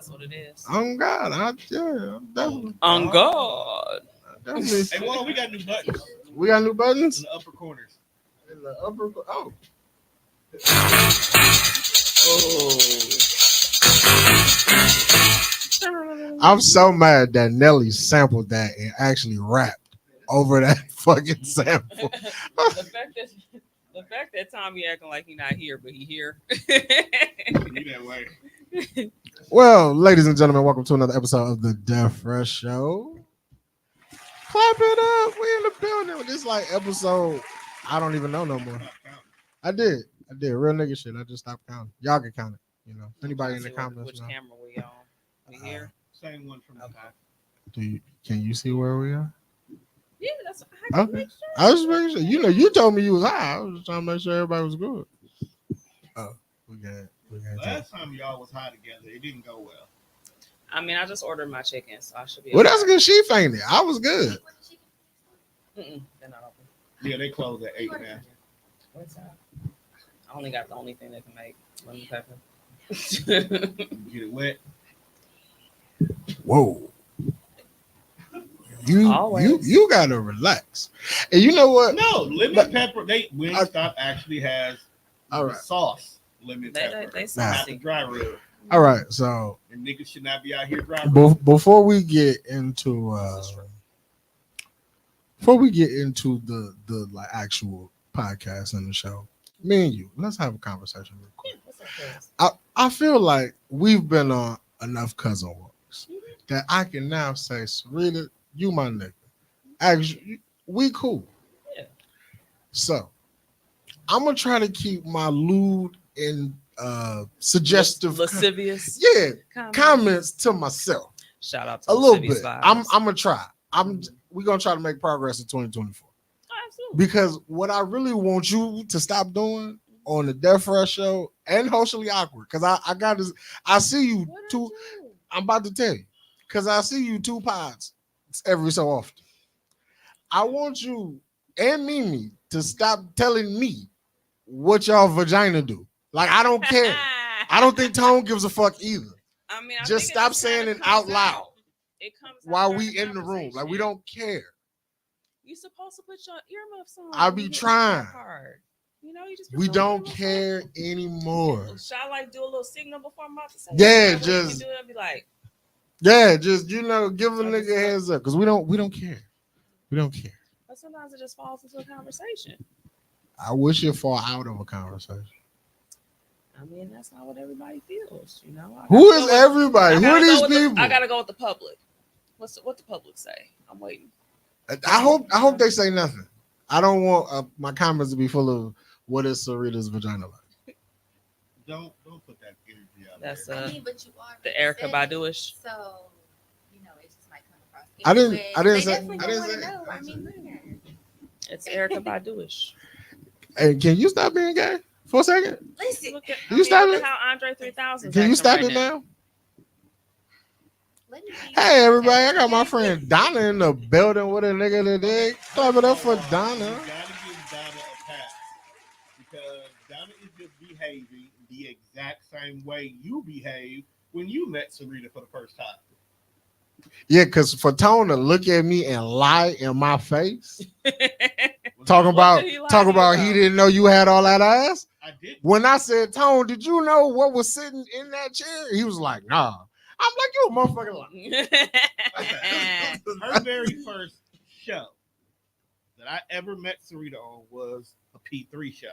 That's what it is. On God, I'm definitely. On God. Definitely. Hey, well, we got new buttons We got new buttons in the upper corners. in the upper. Oh. I'm so mad that Nelly sampled that and actually rapped over that fucking sample. The fact that Tommy acting like he not here, but he here. You that way. Well, ladies and gentlemen, welcome to another episode of the Death Fresh Show. Clap it up. We in the building. This is like episode, I don't even know no more. I did. Real nigga shit. I just stopped counting. Y'all can count it. You know, anybody in the comments. Which know. camera we on? We here? Same one from Okay. Can you see where we are? Yeah, that's I can Okay. make sure. I was making sure. You know, you told me you was high. I was just trying to make sure everybody was good. Oh, we got Last time y'all was high together, it didn't go well. I mean, I just ordered my chicken, so I should be. Well, that's good. She fainted. I was good. They're not open. Yeah, they closed at 8 now. What's that? I only got the only thing that can make lemon pepper. Get it wet. Whoa. You gotta relax. And you know what? No, lemon pepper. Wingstop actually has sauce lemon pepper. They not the dry rub. All right, so and niggas should not be out here dry rub. Before we get into the like actual podcast and the show, me and you, let's have a conversation real quick. I feel like we've been on enough cousin walks that I can now say, Sarita, you my nigga. Actually, we cool. Yeah. So I'm gonna try to keep my lewd and suggestive lascivious comments to myself. Shout out to a little bit. Vibes. I'm gonna try. We're gonna try to make progress in 2024. Absolutely. Because what I really want you to stop doing on the Death Fresh Show and Socially Awkward, because I got this. I see you two. I'm about to tell you, because I see you two pods every so often. I want you and Mimi to stop telling me what y'all vagina do. Like, I don't care. I don't think Tone gives a fuck either. I mean, just stop saying it out loud. It comes while we in the room. Like, we don't care. You supposed to put your earmuffs on. I'll be trying. You know, you just we don't care anymore. Should I like do a little signal before I'm about to say? Yeah, just do it. Be like, yeah, just give a nigga a heads up because we don't care. We don't care. But sometimes it just falls into a conversation. I wish it fall out of a conversation. I mean, that's not what everybody feels, you know. Who is everybody? Who are these people? I gotta go with the public. What the public say? I'm waiting. I hope they say nothing. I don't want my comments to be full of what is Sarita's vagina like. Don't put that energy out. That's there. but you are the Erica Baduish. So it just might come across. I didn't say. I mean, it's Erica Baduish. Hey, can you stop being gay for a second? Listen, look stop at how Andre 3000. Can you stop it now? Hey everybody, I got my friend Donna in the building with a nigga today. Clap it up for Donna. You gotta give Donna a pass because Donna is just behaving the exact same way you behave when you met Sarita for the first time. Yeah, because for Tone to look at me and lie in my face, talking about he didn't know you had all that ass. I did. When I said, Tone, did you know what was sitting in that chair? He was like, nah. I'm like, you a motherfucker. Her very first show that I ever met Sarita on was a P3 show.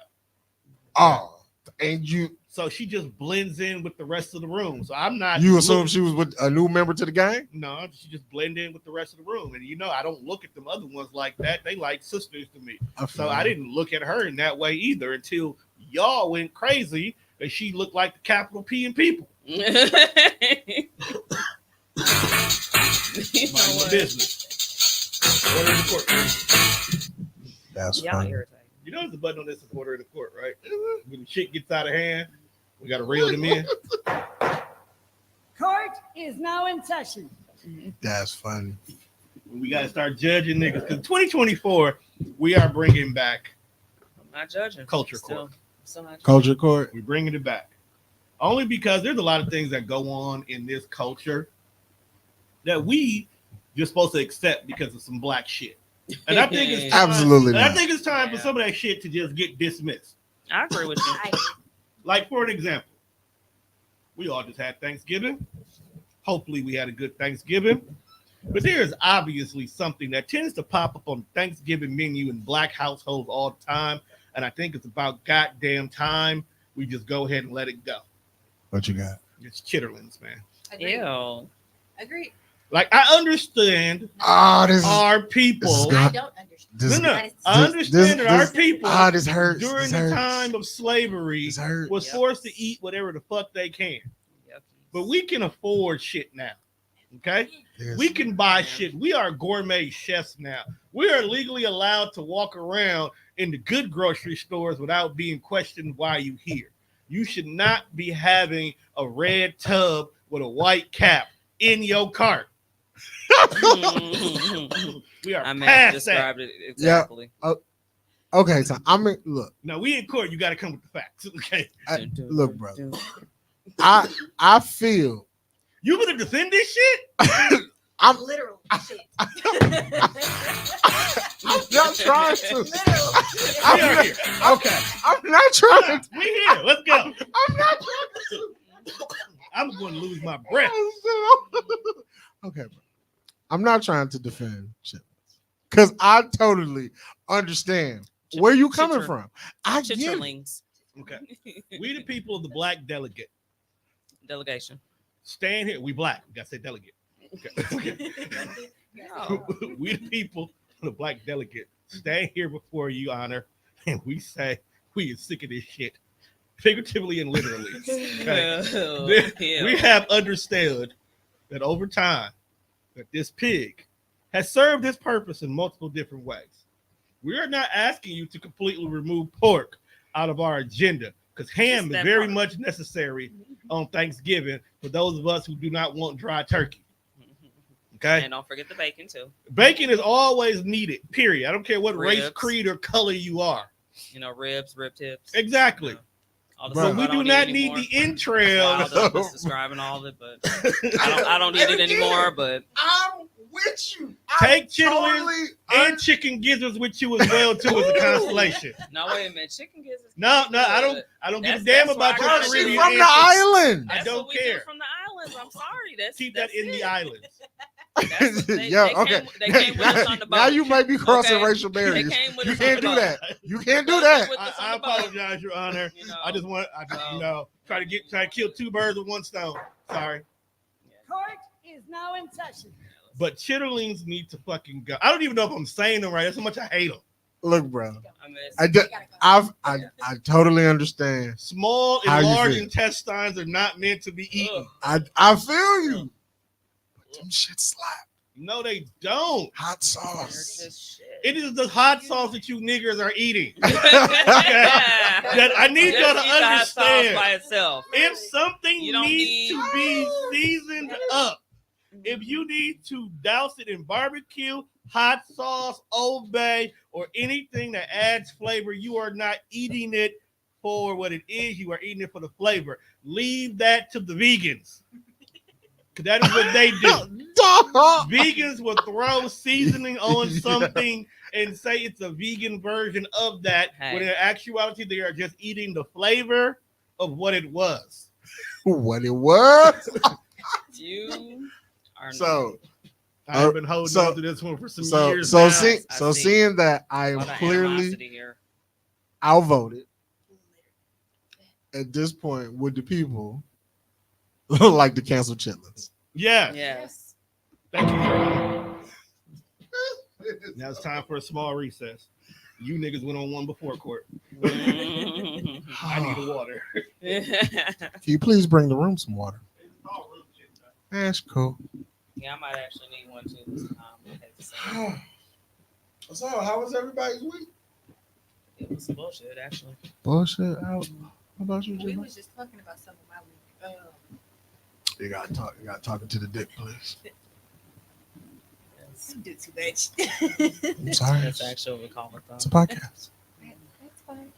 Oh, and you. So she just blends in with the rest of the room. So I'm not. You assume she was with a new member to the gang? No, she just blend in with the rest of the room. And I don't look at them other ones like that. They like sisters to me. So I didn't look at her in that way either until y'all went crazy that she looked like the capital P in people. Mind your business. Order in the court. That's funny. You know there's a button on this order in the court, right? When the shit gets out of hand, we got to reel them in. Court is now in session. That's funny. We got to start judging niggas. Because 2024, we are bringing back I'm not judging. Culture Court. Still not Culture Court. We're bringing it back. Only because there's a lot of things that go on in this culture that we just supposed to accept because of some black shit. And I think it's time, Absolutely and I not. think it's time for Yeah. some of that shit to just get dismissed. I agree with you. I agree. Like for an example, we all just had Thanksgiving. Hopefully, we had a good Thanksgiving. But there is obviously something that tends to pop up on the Thanksgiving menu in black households all the time. And I think it's about goddamn time we just go ahead and let it go. What you got? It's chitterlings, man. Agreed. Ew. Agreed. Like, I understand Oh, this is our this is people. good. I don't understand. This- No, That is- I understand that our people this hurts. during This the hurts. time of slavery This hurts. was Yep. forced to eat whatever the fuck they can. Yep. But we can afford shit now. Okay? Yes. We can buy shit. We are gourmet chefs now. We are legally allowed to walk around in the good grocery stores without being questioned why you here. You should not be having a red tub with a white cap in your cart. We are I mean, past that. described it exactly. Okay, so I mean, look, Now we in court. You got to come with the facts. Okay, look, bro. I feel you gonna defend this shit? I'm Literal shit. I'm not trying to. Literal. We I'm are not- here. Okay, I'm not trying to. We here. Let's go. I'm not trying I'm going to lose my breath. to. Okay, bro. I'm not trying to defend shit because I totally understand where you coming Chitterlings. from. I get it. Chitterlings. Okay, we the people of the black delegate. Delegation. Stand here. We black. We gotta say delegate. Okay. No. We the people, the black delegate, stand here before you, Honor, and we say we are sick of this shit, figuratively and literally. Okay? Ew. We have understood that over time, that this pig has served its purpose in multiple different ways. We are not asking you to completely remove pork out of our agenda because ham Just is that very part. much necessary on Thanksgiving for those of us who do not want dry turkey. Okay? And don't forget the bacon too. Bacon is always needed, period. I don't care what race, Ribs. creed, or color you are. You know, ribs, rib tips. Exactly. All the Bro. stuff But I we do don't not anymore. need the That's why entrails. I was describing all of it, but I don't need it anymore. But I'm with you. Take chitterlings and chicken gizzards with you as well too as a constellation. no, wait a minute. Chicken gizzards. No, can no, be I good. don't. I don't give a That's- damn that's about why your I Bro, heard she Caribbean from the ancestry. island. I That's don't what we care. do from the islands. I'm sorry. That's Keep that in the islands. That's, they, Yeah, they okay. Came, they came with us on the boat. Now you might be crossing Okay. racial They barriers. came with You us on can't the do boat. that. You can't do They that. came with us I on the boat. apologize, Your Honor. You know, I just try to kill two birds with one stone. Sorry, Court is now in session. but chitterlings need to fucking go. I don't even know if I'm saying them right. That's how much I hate them. Look, bro. I mean, I totally understand. Small How and you large feel? intestines are not meant to be eaten. I feel you. But them shit slap. No, they don't. Hot they're sauce. just shit. It is the hot sauce that you niggers are eating. that That I need y'all to understand. by itself. If something You don't needs need- to be seasoned up, if you need to douse it in barbecue, hot sauce, Old Bay, or anything that adds flavor, you are not eating it for what it is. You are eating it for the flavor. Leave that to the vegans. Because that is what they do. Dog. Vegans will throw seasoning on something and say it's a vegan version of that, Hey. when in actuality, they are just eating the flavor of what it was. What it was. You are So I've been holding so- on to this one for some so years so now. see I so see. seeing that I a am lot of clearly animosity here. outvoted at this point with the people like to cancel chitlins. Yes. Yes. Thank you, Your Honor. Now it's time for a small recess. You niggas went on one before court. I need a water. Can you please bring the room some water? That's cool. Yeah, I might actually need one too this time. I hate to say it. So, how was everybody's week? It was some bullshit, actually. Bullshit out. How about you, We Jimmy? was just talking about some of my week. You got talking to the dick, please. Yes. Do too much. I'm sorry. That's actually what we call it, It's a though. podcast. That's fine.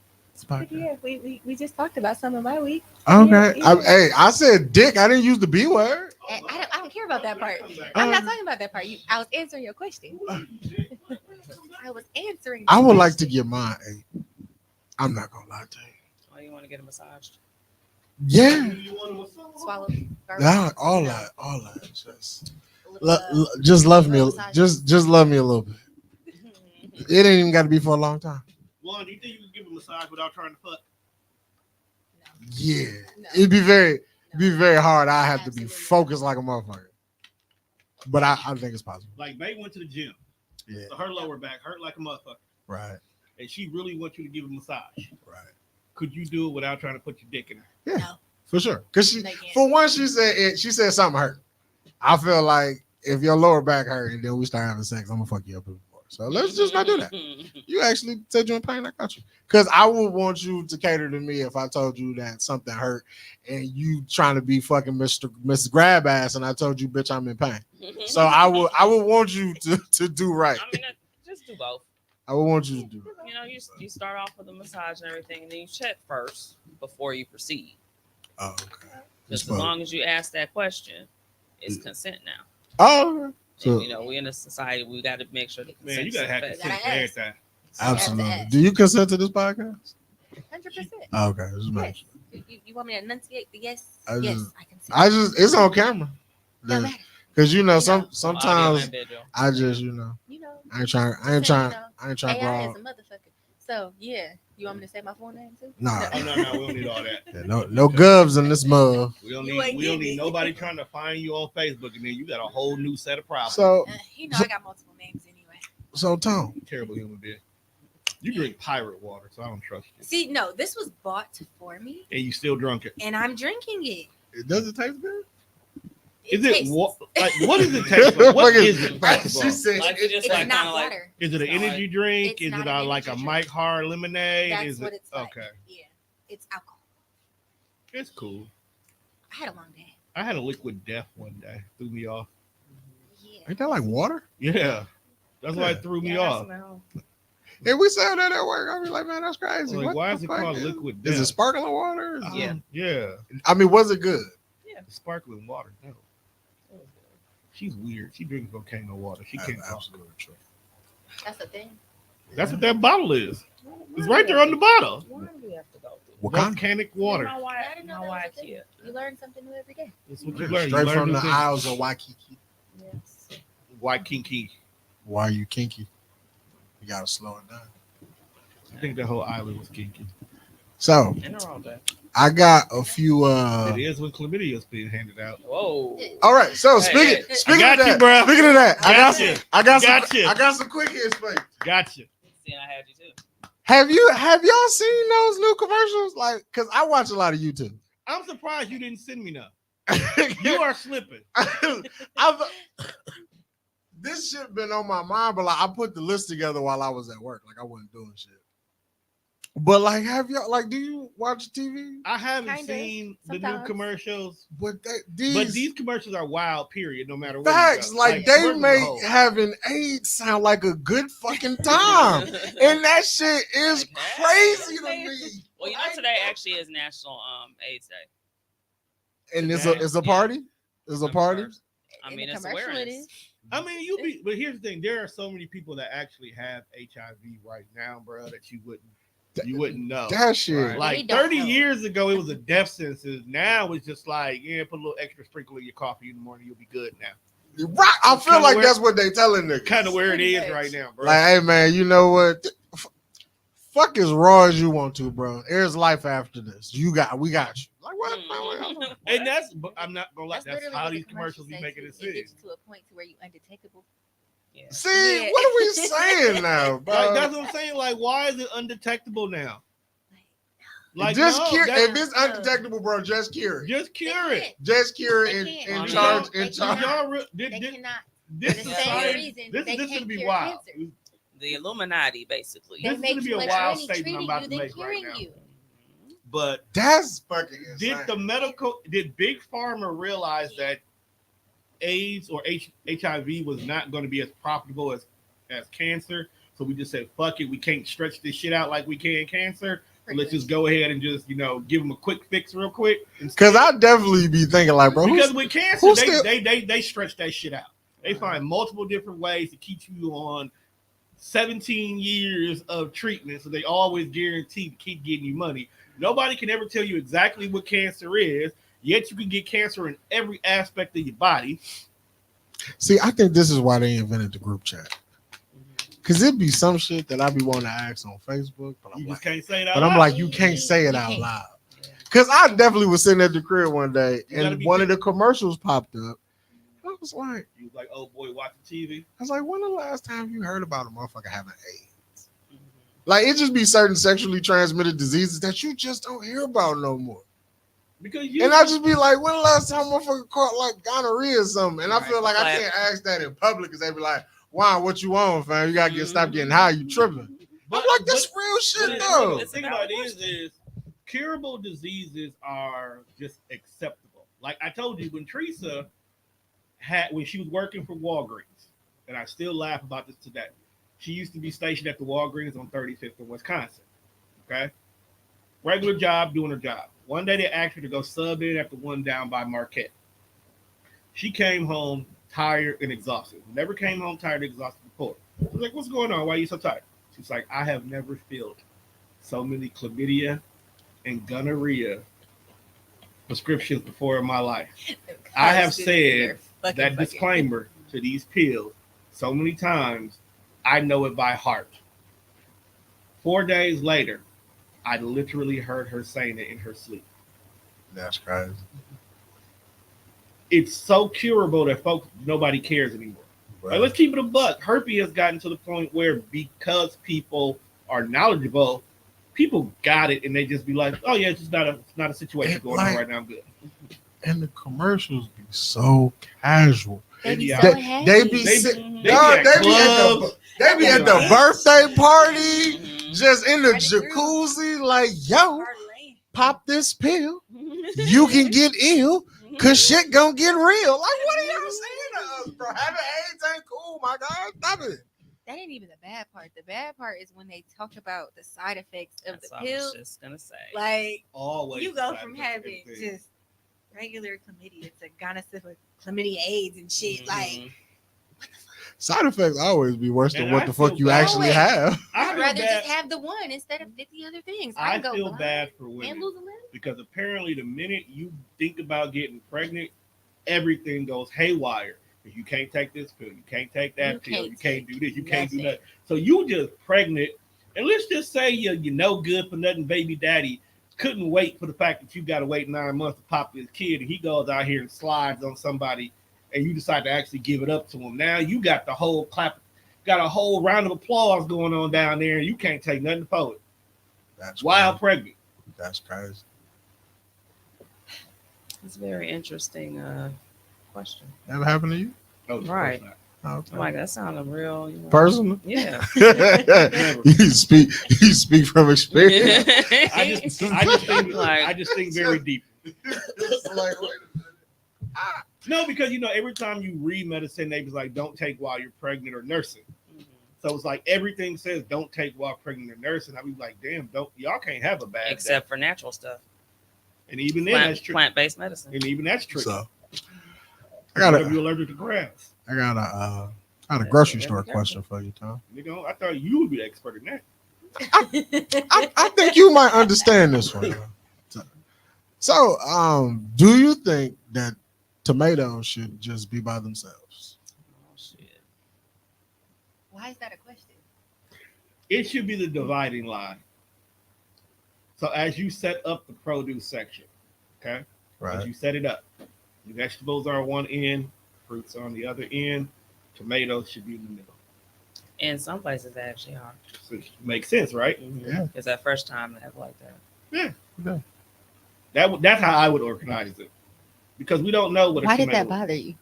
Yeah, we just talked about some of my week. Okay. Yeah. Hey, I said dick. I didn't use the B word. And I don't care about that part. I'm not talking about that part. I was answering your question. I was answering. I would the like to question. get mine. Hey, I'm not gonna lie to you. Oh, you want to get a massage? Yeah. Swallow. Nah, all No. that. Just, A little, just love me. massage. Just love me a little bit. It ain't even got to be for a long time. One, do you think you can give a massage without trying to fuck? Yeah. No. It'd be very hard. I have to Absolutely be focused like a motherfucker. But I think it's possible. Like, May went to the gym. Yeah. So her lower back hurt like a motherfucker. Right. And she really wants you to give a massage. Right. Could you do it without trying to put your dick in her? Yeah. No. For sure. Because They can't. for one, she said something hurt. I feel like if your lower back hurt and then we start having sex, I'm gonna fuck you up even more. So let's just not do that. You actually said you're in pain. I got you. Because I would want you to cater to me if I told you that something hurt and you trying to be fucking Mr. Grab Ass and I told you, bitch, I'm in pain. So I would want you to do right. I mean, just do both. I would want you to do it. You know, you start off with a massage and everything, and then you check first before you proceed. Oh, okay. Just as long as you ask that question, it's consent now. Oh, okay. So And, you know, we in a society, we got to make sure the consent. Man, you gotta have You consent gotta for ask. everything. absolutely. Do you consent to this podcast? 100%. Oh, okay. Just make Yes. sure. You want me to enunciate the yes? I Yes, just- I can see. I just it's on camera. No matter. Because you know, You some know. sometimes Audio and video. I just, you know, You know, I ain't trying AI to is brawl. a motherfucker. So yeah, you want me to say my full name too? Nah. Oh, no, we don't need all that. Yeah, no gubs in this mug. We don't You ain't need getting it. nobody trying to find you on Facebook, and then you got a whole new set of problems. So You know I got multiple names anyway. Tom, Terrible human being. You drink pirate water, so I don't trust you. See, no, this was bought for me, And you still drunk it. and I'm drinking it. does it taste good? Is it tastes- what? Like, what does it taste like? What Fucking- is it? First of all? She said Like, it's just It's like not kind of like water. Is it an It's not energy drink? it's Is not it an like a energy Mike Hard lemonade? That's Is what it it's like. okay? Yeah, it's alcohol. It's cool. I had a long day. I had a liquid death one day. Threw me off. Yeah. ain't that like water? Yeah, that's why it threw me Yeah, off. that's now. If we sell that at work, I'll be like, man, that's I crazy. was like, What why the is it fuck called liquid death? Is it sparkling water? Is it- Yeah. Yeah, I mean, was it good? sparkling water. No, she's weird. She drinks volcano water. She can't talk. Absolutely true. That's the thing. That's what that bottle is. It's right there on the bottle. Why do we have to go through? What kind? Volcanic water. My I wife, didn't know my that was wife a thing. here. You learn something new every day. That's what you learn. Straight You learn from new the things. Isles of Waikiki. Yes. Waikiki. Why are you kinky? You gotta slow it down. I think the whole island was kinky. So And they're all day. I got a few. It is when chlamydia's being handed out. Whoa. All right. So Hey, speaking I of got you, that, bro. speaking of that, I got Gotcha. some. I got some. Gotcha. I got some quick hits for you. Gotcha. See, I had you too. Have y'all seen those new commercials? Like, cause I watch a lot of YouTube. I'm surprised you didn't send me none. You are slipping. I've, this shit been on my mind, but like I put the list together while I was at work. Like I wasn't doing shit. But like, have y'all do you watch TV? I haven't Kinda, seen the new sometimes. commercials, But but these these commercials are wild. Period. No matter what. facts, you go. like commercials they are make whole. having AIDS sound like a good fucking time, and that shit is crazy to me. Well, you know, today actually is National AIDS Day. And it's Today? a party. It's a party. I In mean, the it's commercial, awareness. it is. I mean, but here's the thing: there are so many people that actually have HIV right now, bro, that you wouldn't know. That shit. Right. Like They don't 30 know. years ago, it was a death sentence. Now it's just like, yeah, put a little extra sprinkle in your coffee in the morning, you'll be good now. Right. I feel Kinda like where- that's what they telling niggas. Kind of where it Pretty is much. right now, bro. Like, hey man, you know what? Fuck as raw as you want to, bro. There's life after this. We got you. Like what? And that's, but I'm not gonna lie, That's that's literally how what the these commercials be say, making too. it It seem. gets you to a point to where you undetectable. Yeah. See, Yeah. what are we saying now, bro? Like that's what I'm saying. Like, why is it undetectable now? Like, just no, cure. that's- If it's undetectable, bro, just cure it. just cure it. Just cure it They in can't. charge. They In charge. Y'all re- They did, cannot. this For the same society, reason, this they is can't gonna be cure wild. cancer. The Illuminati, basically. They This is make gonna be too a much wild money statement I'm treating about you to than make right curing now. you. But That's fucking insane. did Big Pharma realize that AIDS or HIV was not going to be as profitable as cancer? So we just said, fuck it, we can't stretch this shit out like we can cancer. Let's just go ahead and just give them a quick fix real quick. Because I definitely be thinking like, bro, because with cancer, they stretch that shit out. They find multiple different ways to keep you on 17 years of treatment, so they always guarantee to keep getting you money. Nobody can ever tell you exactly what cancer is, yet you can get cancer in every aspect of your body. See, I think this is why they invented the group chat. Because it'd be some shit that I be wanting to ask on Facebook, but I'm like, can't say it out but loud. I'm like, you can't say it out loud. Because I definitely was sitting at the crib one day, and one of the commercials popped up. I was like, you was like, oh boy, watching TV. I was like, when the last time you heard about a motherfucker having AIDS? Like, it just be certain sexually transmitted diseases that you just don't hear about no more. And I just be like, when the last time a motherfucker caught like gonorrhea or something? And I feel like I can't ask that in public because they be like, wow, what you on, fam? You gotta stop getting high, you tripping. I'm like, this real shit though. The thing about it is curable diseases are just acceptable. Like I told you, when Teresa when she was working for Walgreens, and I still laugh about this today. She used to be stationed at the Walgreens on 35th in Wisconsin. Okay? Regular job, doing her job. One day they asked her to go sub in at the one down by Marquette. She came home tired and exhausted. Never came home tired and exhausted before. I was like, what's going on? Why are you so tired? She's like, I have never filled so many chlamydia and gonorrhea prescriptions before in my life. I have said that disclaimer to these pills so many times, I know it by heart. 4 days later, I literally heard her saying it in her sleep. That's crazy. It's so curable that folks, nobody cares anymore. Right. Like, let's keep it a buck. Herpes has gotten to the point where because people are knowledgeable, people got it and they just be like, oh yeah, it's just not a situation going on right now. I'm good. And the commercials be so casual. They be at the birthday party, just in the jacuzzi, like, yo, pop this pill. You can get ill because shit gonna get real. Like, what are y'all saying to us, bro? Having AIDS ain't cool, my God. Stop it. That ain't even the bad part. The bad part is when they talk about the side effects of the pill. I was just gonna say, like, always you go from having just regular chlamydia to gonorrhea, chlamydia AIDS and shit. Like, side effects always be worse than what the fuck you actually have. I'd rather just have the one instead of 50 other things. I feel bad for women because apparently the minute you think about getting pregnant, everything goes haywire. You can't take this pill, you can't take that pill, you can't do this, you can't do that. So you just pregnant, and let's just say you're no good for nothing baby daddy couldn't wait for the fact that you got to wait 9 months to pop this kid, and he goes out here and slides on somebody, and you decide to actually give it up to him. Now you got the whole got a whole round of applause going on down there, and you can't take nothing for it. That's wild pregnant. That's crazy. It's a very interesting question. Ever happened to you? Oh, right. Okay. Like that sounded real, personal. Yeah. you speak from experience. I just think very deep. Like, no, because every time you read medicine, they was like, don't take while you're pregnant or nursing. So it's like everything says don't take while pregnant or nursing. I be like, damn, y'all can't have a bad except day. for natural stuff. And even then, that's true. Plant-based medicine. And even that's true. So I got you allergic to grass. I got a grocery store question for you, Tom. Nigga, I thought you would be the expert in that. I think you might understand this one. So, do you think that tomatoes should just be by themselves? Oh shit! Why is that a question? It should be the dividing line. So as you set up the produce section, okay? Right. As you set it up, the vegetables are on one end, fruits are on the other end, tomatoes should be in the middle. In some places, they actually are. So it makes sense, right? Mm-hmm. Yeah. It's that first time they have like that. Yeah. That's how I would organize it. Because we don't know what. Why did that bother you?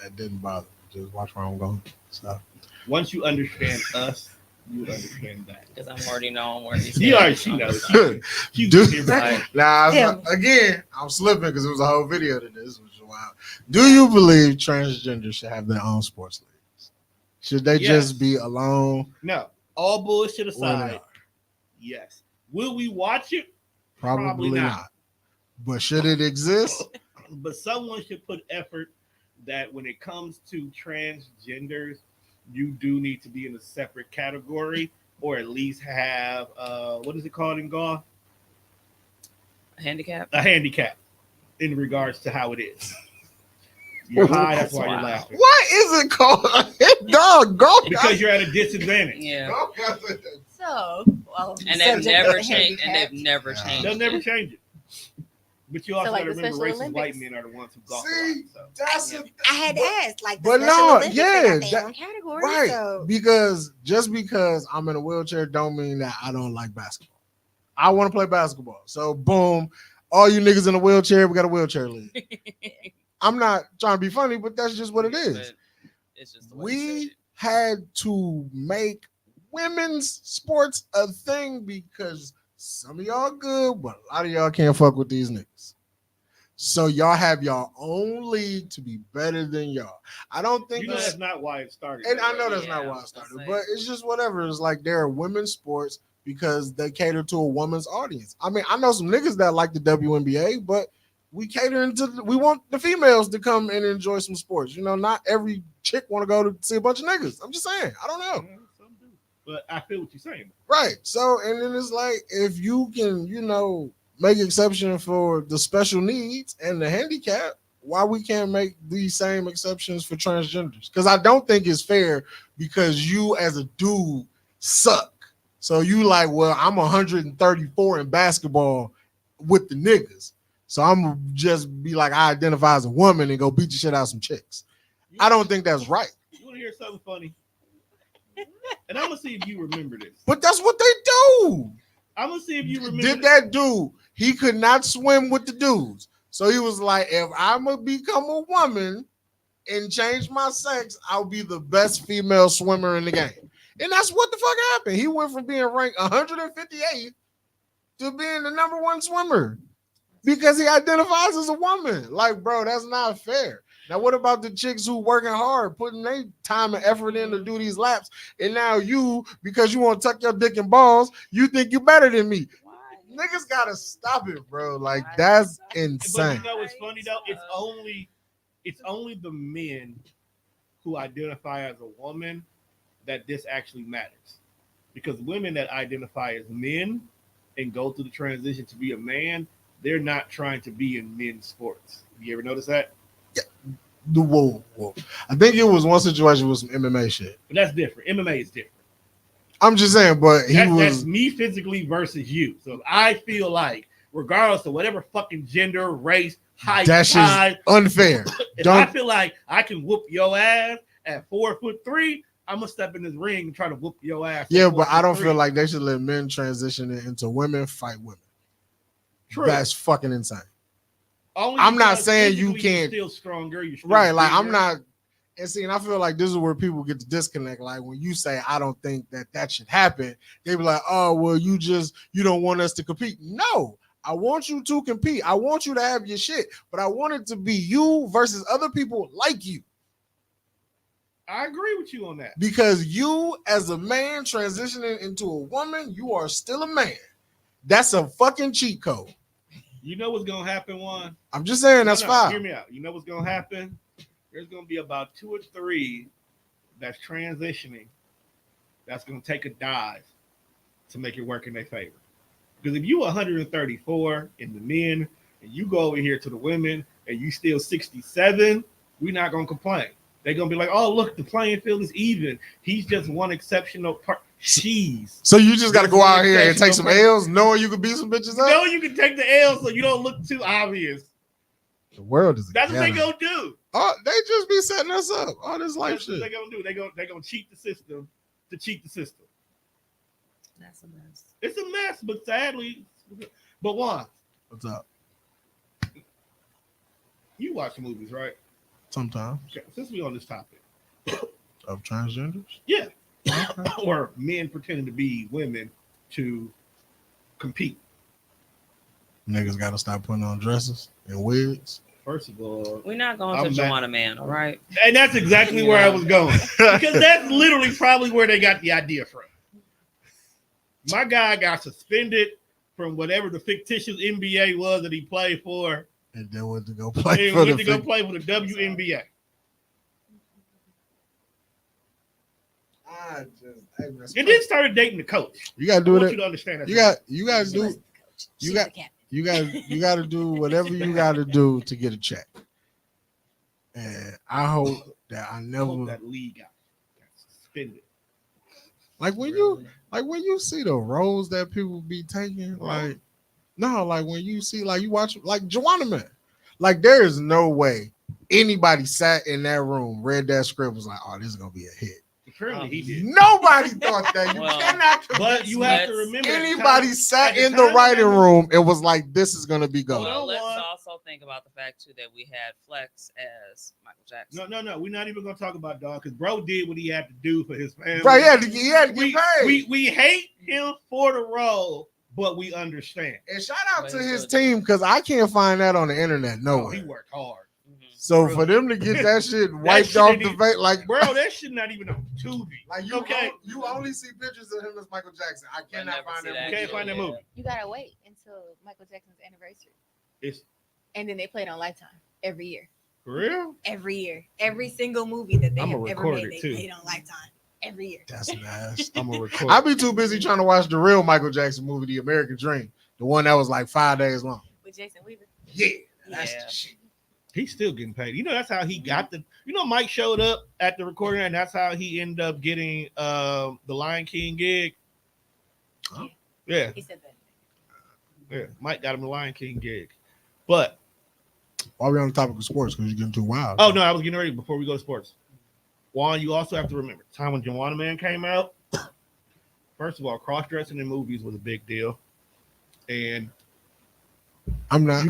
That didn't bother me. Just watch where I'm going. So once you understand us, you would understand that. Because I'm already knowing where these. She knows. Again, I'm slipping because it was a whole video to this, which is wild. Do you believe transgender should have their own sports leagues? Should they just be alone? No. All bullshit aside, Yes. Will we watch it? Probably not. But should it exist? But someone should put effort that when it comes to transgenders, you do need to be in a separate category or at least have what is it called in golf? A handicap. A handicap in regards to how it is. You're high, that's why you're laughing. Why is it called dog? Go because you're at a disadvantage. Yeah. So, well, And they've subject never to changed. And handicap. they've never changed. They'll never change it. But you also like got to the remember Special racist Olympics. white men are the ones who golf a See, lot. So. that's Yeah. I had to ask, like, the But Special no, Olympics, yeah, they got their that- own category, right. so Because just because I'm in a wheelchair don't mean that I don't like basketball. I want to play basketball. So boom, all you niggas in a wheelchair, we got a wheelchair league. I'm not trying to be funny, but that's just what it is. But it's just the way We had to make women's sports a thing because some of y'all good, but a lot of y'all can't fuck with these niggas. So y'all have y'all own league to be better than y'all. I don't think You know that's not why it started. and I know that's Yeah, not why it that's started, like- but it's just whatever. It's like there are women's sports because they cater to a woman's audience. I mean, I know some niggas that like the WNBA, but we catering to we want the females to come and enjoy some sports. You know, not every chick want to go to see a bunch of niggas. I'm just saying. I don't know. Yeah, some do. But I feel what you're saying. Right. So, and then it's like if you can, you know, make exception for the special needs and the handicap, why we can't make these same exceptions for transgenders? Because I don't think it's fair because you as a dude suck. So you like, well, I'm 134 in basketball with the niggas. So I'm gonna just be like, I identify as a woman and go beat the shit out of some chicks. I don't think that's right. You want to hear something funny? And I'm gonna see if you remember this. But that's what they do. I'm gonna see if you remember. Did that dude? He could not swim with the dudes, so he was like, "If I'm gonna become a woman and change my sex, I'll be the best female swimmer in the game." And that's what the fuck happened. He went from being ranked 158th to being the number one swimmer because he identifies as a woman. Like, bro, that's not fair. Now, what about the chicks who working hard, putting their time and effort in to do these laps, and now you, because you want to tuck your dick and balls, you think you're better than me? Niggas gotta stop it, bro. Like that's But insane. you know what's funny though? It's only the men who identify as a woman that this actually matters. Because women that identify as men and go through the transition to be a man, they're not trying to be in men's sports. You ever notice that? Whoa. I think it was one situation with some MMA shit. But that's different. MMA is different. I'm just saying, but That's was me physically versus you. So I feel like, regardless of whatever fucking gender, race, height, that shit's size, unfair. if Don't- I feel like I can whoop your ass at 4'3", I'm gonna step in this ring and try to whoop your ass. at Yeah, but I don't 4'3". feel like they should let men transition it into women fight women. True. That's fucking insane. Only I'm not because saying you physically you're can't- still stronger. You're still Right, like I'm bigger. not. And see, and I feel like this is where people get the disconnect. Like when you say, I don't think that should happen, they be like, oh, well, you don't want us to compete. No, I want you to compete. I want you to have your shit, but I want it to be you versus other people like you. I agree with you on that. Because you, as a man transitioning into a woman, you are still a man. That's a fucking cheat code. You know what's gonna happen, Juan? I'm just saying that's No, fine. Hear me out. You know what's gonna happen? There's gonna be about 2 or 3 that's transitioning. That's gonna take a dive to make it work in their favor. Because if you 134 in the men and you go over here to the women and you still 67, we're not gonna complain. They're gonna be like, oh, look, the playing field is even. He's just one exceptional part. Jeez. So you just got to go out here and That's take some no- L's, knowing you can beat some bitches up. No, you can take the L so you don't look too obvious. The world is. That's what they ghetto. gonna do. Oh, they just be setting us up. All this life That's what shit. they gonna do. They gonna cheat the system to cheat the system. That's a mess. It's a mess, but sadly, but Juan, What's up? you watch movies, right? Sometimes Okay, since we on this topic, of transgenders. yeah, or men pretending to be women to compete. Niggas got to stop putting on dresses and wigs. First of all, We're not going I'm to back. Joanna Man, all right? and that's exactly where I was going because that's literally probably where they got the idea from. My guy got suspended from whatever the fictitious NBA was that he played for. And then went to go play And for went the to go play for the WNBA. And then started dating the coach. You gotta I do want it. you to understand that. You gotta do. She was the coach. you She's got- the captain. You got to do whatever you got to do to get a check. And I hope that I I never hope that league got suspended. like when you see the roles that people be taking. Like like when you see like you watch like Joanna Man. Like there is no way anybody sat in that room, read that script, was like, oh, this is gonna be a hit. Apparently he did. Nobody thought that. You Well, cannot But you have to remember anybody sat at in the time of writing that room and was like, this is gonna be good. Well, on. let's also think about the fact too that we had Flex as Michael Jackson. No. We're not even gonna talk about dog because bro did what he had to do for his family. Right, he had to get paid. We hate him for the role, but we understand. And shout out to his team because I can't find that on the internet nowhere. He worked hard. So Really? for them to get that shit wiped off the face, like bro, that shit not even on Tubi. like you only see pictures of him as Michael Jackson. I cannot find that. You can't find that movie. You gotta wait until Michael Jackson's anniversary, It's and then they play it on Lifetime every year. for real. Every year, every single movie that they I'ma have ever record made, it, they too. play it on Lifetime every year. That's nasty. I'm gonna record. I be too busy trying to watch the real Michael Jackson movie, The American Dream, the one that was like 5 days long. With Jason Weaver. Yeah, that's Yeah. the shit. He's still getting paid. You know, that's how he got the. You know, Mike showed up at the recording, and that's how he ended up getting the Lion King gig. Huh? Yeah, He said that. yeah. Mike got him the Lion King gig, but While we on the topic of sports, because you're getting too wild. oh no, I was getting ready before we go to sports. Juan, you also have to remember the time when Joanna Man came out. First of all, cross dressing in movies was a big deal, and I'm not.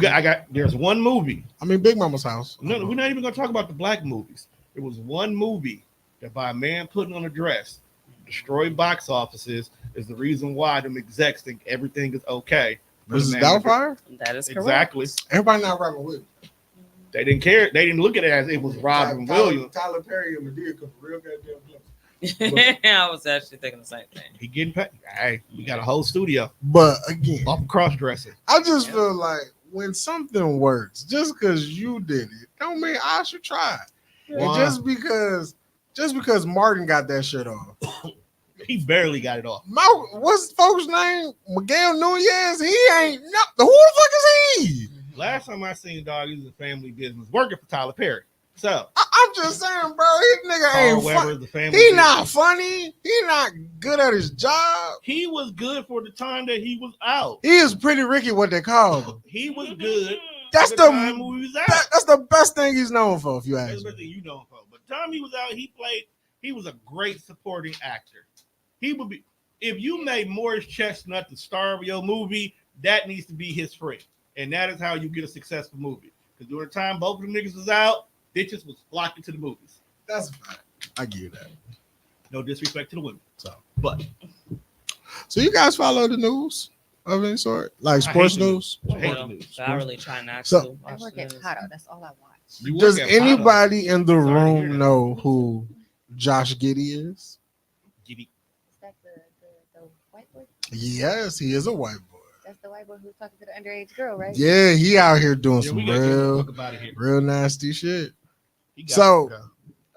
there's one movie. I mean, Big Mama's house. No, we're not even going to talk about the black movies. There was one movie that by a man putting on a dress destroyed box offices is the reason why them execs think everything is okay. This is Doubtfire. That is correct. Exactly. Everybody not rapping with. They didn't care. They didn't look at it as it was Robin Williams. Tyler Perry and Medea come real goddamn close. I was actually thinking the same thing. He getting paid. Hey, we got a whole studio But again, off of cross dressing. I just feel like when something works, just because you did it, don't mean I should try it. And Why? just because Martin got that shit off. He barely got it off. What's the folks' name? Miguel Nunez. He ain't. No, who the fuck is he? Last time I seen dog, he was a family business working for Tyler Perry. So I'm just saying, bro. This nigga Carl ain't Weber, funny. the family. He business. not funny. He not good at his job. He was good for the time that he was out. He is Pretty Ricky, what they call him. He was good. That's for the time when he was out. that's the best thing he's known for, if you That's ask the me. thing you know him for. But the time he was out, he was a great supporting actor. He would be, if you made Morris Chestnut the star of your movie, that needs to be his friend. And that is how you get a successful movie. Because during the time both of them niggas was out, bitches was flocking to the movies. That's a fact. I give you that. No disrespect to the women. So, But so you guys follow the news of any sort, like I sports hate the news? I hate the Well, news. I really try not So- to. I watch work the at news. Pato. That's all I watch. You work Does at Pato. anybody in the Sorry to hear room that. know who Josh Giddey is? Giddy. Is that the white boy? Yes, he is a white boy. That's the white boy who's talking to the underage girl, right? Yeah, he out here doing Yeah, some we gotta get the real, fuck about it here. real nasty shit. He got So- to go.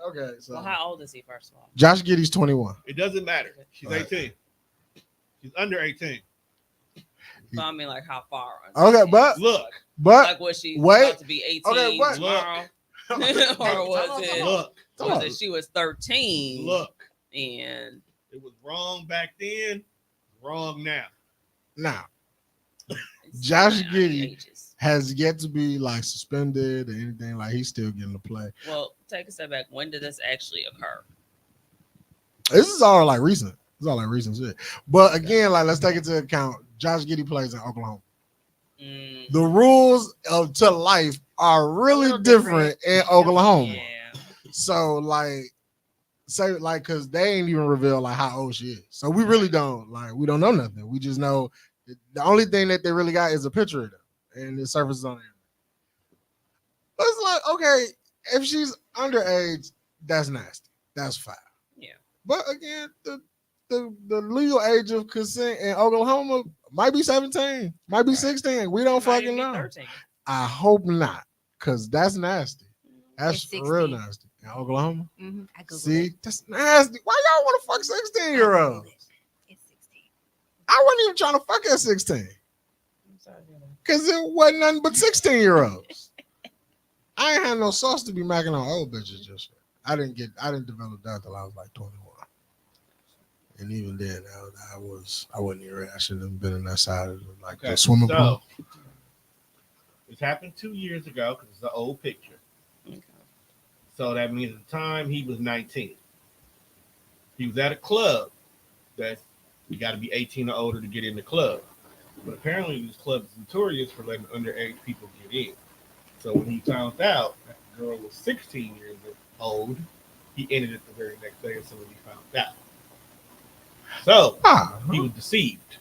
Okay, so Well, how old is he, first of all? Josh Giddey's 21. It doesn't matter. She's Right. 18. She's under 18. So I mean, like, how far? Okay, but Look, Like, was she wait. about to be 18 Okay, but- tomorrow? or was it? look, Was it she was 13? look. And It was wrong back then, wrong now. now Josh Nah, Giddey ages. has yet to be like suspended or anything. Like he's still getting to play. Well, take a step back. When did this actually occur? This is all like recent. It's all like recent shit. But again, like let's take into account Josh Giddey plays in Oklahoma. Mm, The rules of to life are really little different in Oklahoma. yeah. So like say like because they ain't even reveal like how old she is. So we really don't we don't know nothing. We just know the only thing that they really got is a picture of them and it surfaces on the internet. But it's like, okay, if she's underage, that's nasty. That's fine. Yeah. But again, the the legal age of consent in Oklahoma might be 17, might be 16. We don't It might fucking even be know. 13. I hope not, because that's nasty. That's It's real 16. nasty. In Oklahoma? I googled See, it. that's nasty. Why y'all want to fuck 16-year-olds? It's 16. I wasn't even trying to fuck at 16. I'm sorry to hear that. Because it wasn't nothing but 16-year-olds. I ain't had no sauce to be macking on old bitches just yet. I didn't develop that till I was like 21. And even then, I wasn't even ready. I shouldn't have been in that side of the swimming pool. This happened 2 years ago because it's an old picture. Okay. So that means at the time he was 19. He was at a club that you got to be 18 or older to get in the club. But apparently this club is notorious for letting underage people get in. So when he found out that the girl was 16 years old, he ended it the very next day as soon as he found out. So he was deceived.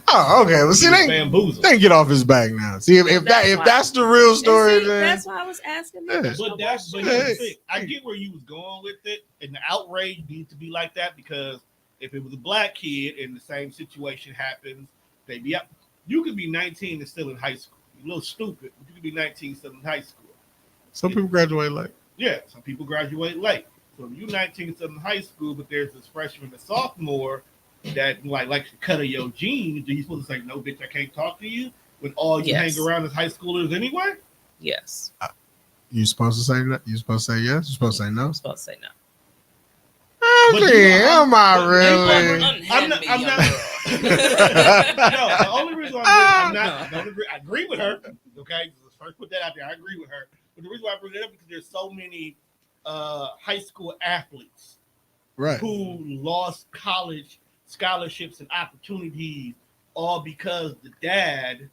Oh, okay. Well, see, bamboozled. they get off his back now. See, if that's the real story, See, then that's why I was asking. Yeah. There's But no that's bullshit. here's the thing. I get where you was going with it, and the outrage needs to be like that because if it was a black kid and the same situation happens, they'd be up. You could be 19 and still in high school. You're a little stupid, but you could be 19 still in high school. some people graduate late. Yeah, some people graduate late. So if you're 19 still in high school, but there's this freshman and sophomore that likes the cut of your jeans, are you supposed to say, no, bitch, I can't talk to you when all you Yes. hang around is high schoolers anyway? Yes. You supposed to say that? You supposed to say yes? You supposed to say no? I'm supposed to say no. I But mean, you know, am I but- really? I'm not- Unhand me, young No, girl. the only reason I'm not, I don't agree. I agree with her. Okay, let's first put that out there. I agree with her. But the reason why I bring it up is because there's so many high school athletes Right. who lost college scholarships and opportunities all because the dad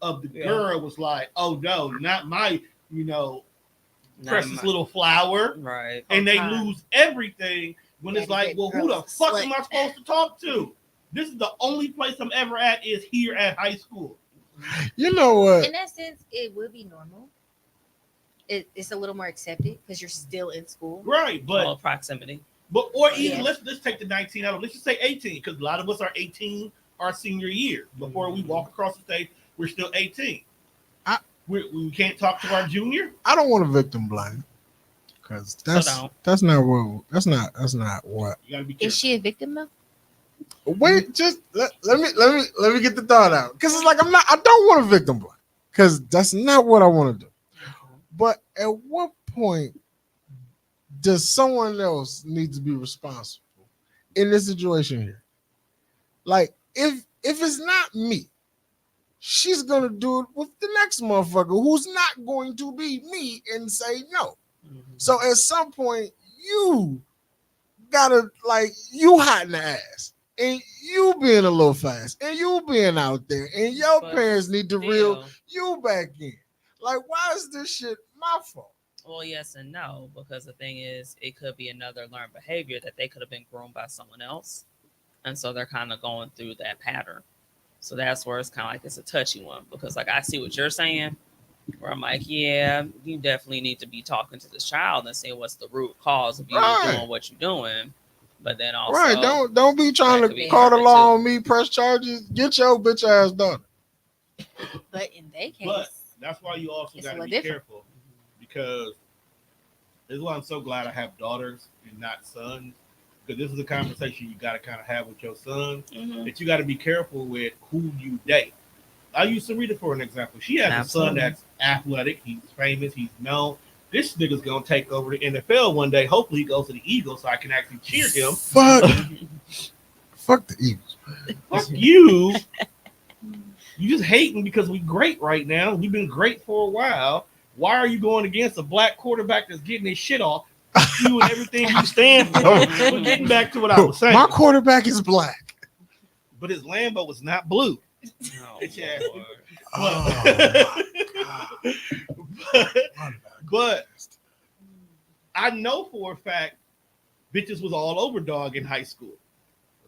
of the girl was like, "Oh no, not my, precious little flower," Right. and they time. lose everything. When it's Daddy like, big well, who the girls fuck slut. am I supposed to talk to? This is the only place I'm ever at is here at high school. You know what? In that sense, it would be normal. It's a little more accepted because you're still in school. Right, All proximity. or even Yeah. let's take the 19 out of, let's just say 18, because a lot of us are 18 our senior year. Before we walk across the stage, we're still 18. We can't talk to our junior. I don't want to victim blame because that's not what. You gotta be Is careful. she a victim though? Wait, just let me get the thought out because it's like I don't want to victim blame because that's not what I want to do. But at what point does someone else need to be responsible in this situation here? Like, if it's not me, she's gonna do it with the next motherfucker who's not going to be me and say no. So at some point, you gotta you hot in the ass, and you being a little fast, and you being out there, and your But parents need to reel still, you back in. Like, why is this shit my fault? well, yes and no, because the thing is, it could be another learned behavior that they could have been groomed by someone else. And so they're kind of going through that pattern. So that's where it's kind of like it's a touchy one because, like, I see what you're saying, where I'm like, yeah, you definitely need to be talking to this child and seeing what's the root cause of you doing what you're doing. But then also, Right, don't be trying that to could be call the hard law too. on me, press charges, get your bitch ass done. But in their case, But that's why you also It's a got to little be different. careful, because this is why I'm so glad I have daughters and not sons, because this is a conversation you got to kind of have with your son, that you got to be careful with who you date. I use Sarita for an example. She has Absolutely. a son that's athletic, he's famous, he's known. This nigga's gonna take over the NFL one day. Hopefully, he goes to the Eagles so I can actually cheer him. Fuck the Eagles. Fuck you. You just hating because we great right now. We've been great for a while. Why are you going against a black quarterback that's getting his shit off? You and everything you stand for. But getting back to what I was saying. My quarterback is black. But his Lambo was not blue. Oh, Yeah. Oh, But I know for a fact bitches was all over dog in high school.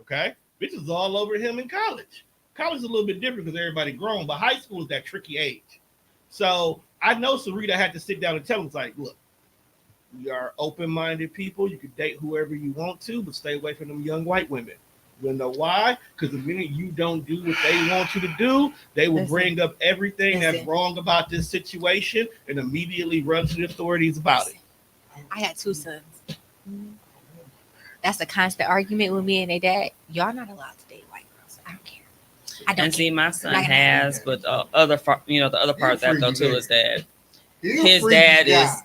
Okay? Bitches was all over him in college. College is a little bit different because everybody grown, but high school is that tricky age. So I know Sarita had to sit down and tell him, like, look, we are open-minded people. You can date whoever you want to, but stay away from them young white women. You know why? Because the minute you don't do what they want you to do, they will Listen. bring up everything that's Listen. wrong about this situation and immediately run to the authorities about it. I got 2 sons. That's a constant argument with me and their dad. Y'all not allowed to date white girls. I don't care. I don't And see, care. my son Like- has, but the other part of that though too is that He a his freaky dad guy. is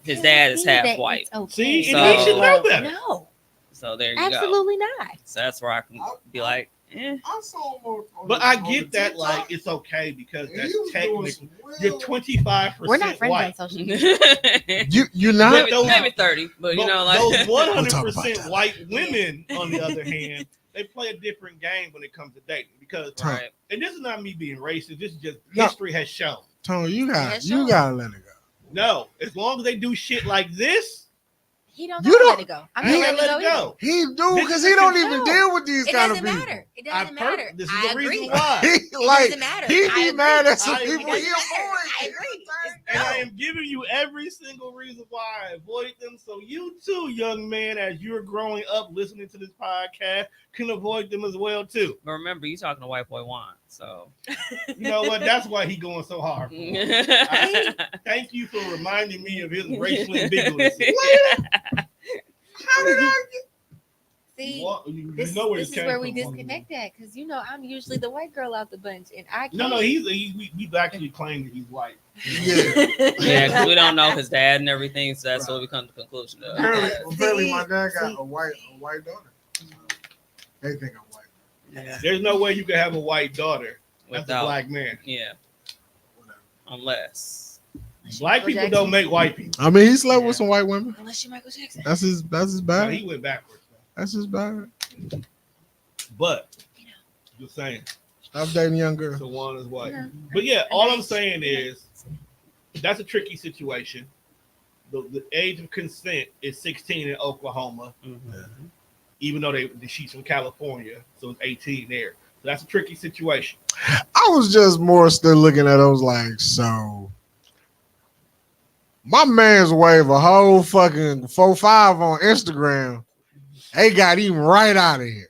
his dad is half white. See, So- and he should know better. No, So there you go. absolutely not. So that's where I can be like, I saw him on But the- I on get the that, TikTok, like, it's okay because and that's he was doing technically some you're real- 25% We're not friends white. on social media. You're not. maybe, those- maybe 30, but you know, like those We'll talk 100% about that. white women, on the other hand, they play a different game when it comes to dating. Because, right. and this is not me being racist, this is just No. history has shown. Tony, you Yeah, sure. gotta let it go. No, as long as they do shit like this, He don't You gotta don't- let it go. I'm I not ain't letting let it it go. go. He do This because is he don't the- even No. deal with these It kind of doesn't people. matter. It doesn't matter. This is I the agree. reason why. He, It like doesn't matter. he I be agree. mad at some I people. agree. He It doesn't matter. avoid. I agree. And I am giving you every single reason why I avoid them. So you too, young man, as you're growing up listening to this podcast, can avoid them as well too. But remember, you talking to white boy Juan, so You know what? That's why he going so hard. Thank you for reminding me of his racial ambiguous. How did I See, You this, know where this this is came where we from. disconnect at because I'm usually the white girl out the bunch, and I can't. No, we've actually claimed that he's white. Yeah. yeah, because we don't know his dad and everything, so that's what we come to the conclusion of. Apparently, Yeah. apparently my dad got See. a white daughter. They think I'm white. Yeah. There's no way you can have a white daughter as a Without, black man. yeah, Whatever. unless Black Michael people Jackson. don't make white people. I mean, he slept Yeah. with some white women. Unless you're Michael Jackson. That's his No, bad. he went backwards. That's his bad. But just saying, Stop dating young girls. so one is white. Yeah. But yeah, all I'm saying is that's a tricky situation. The age of consent is 16 in Oklahoma, even though she's from California, so it's 18 there. So that's a tricky situation. I was just more still looking at those like, so my man's wave a whole fucking 4-5 on Instagram. They got him right out of here.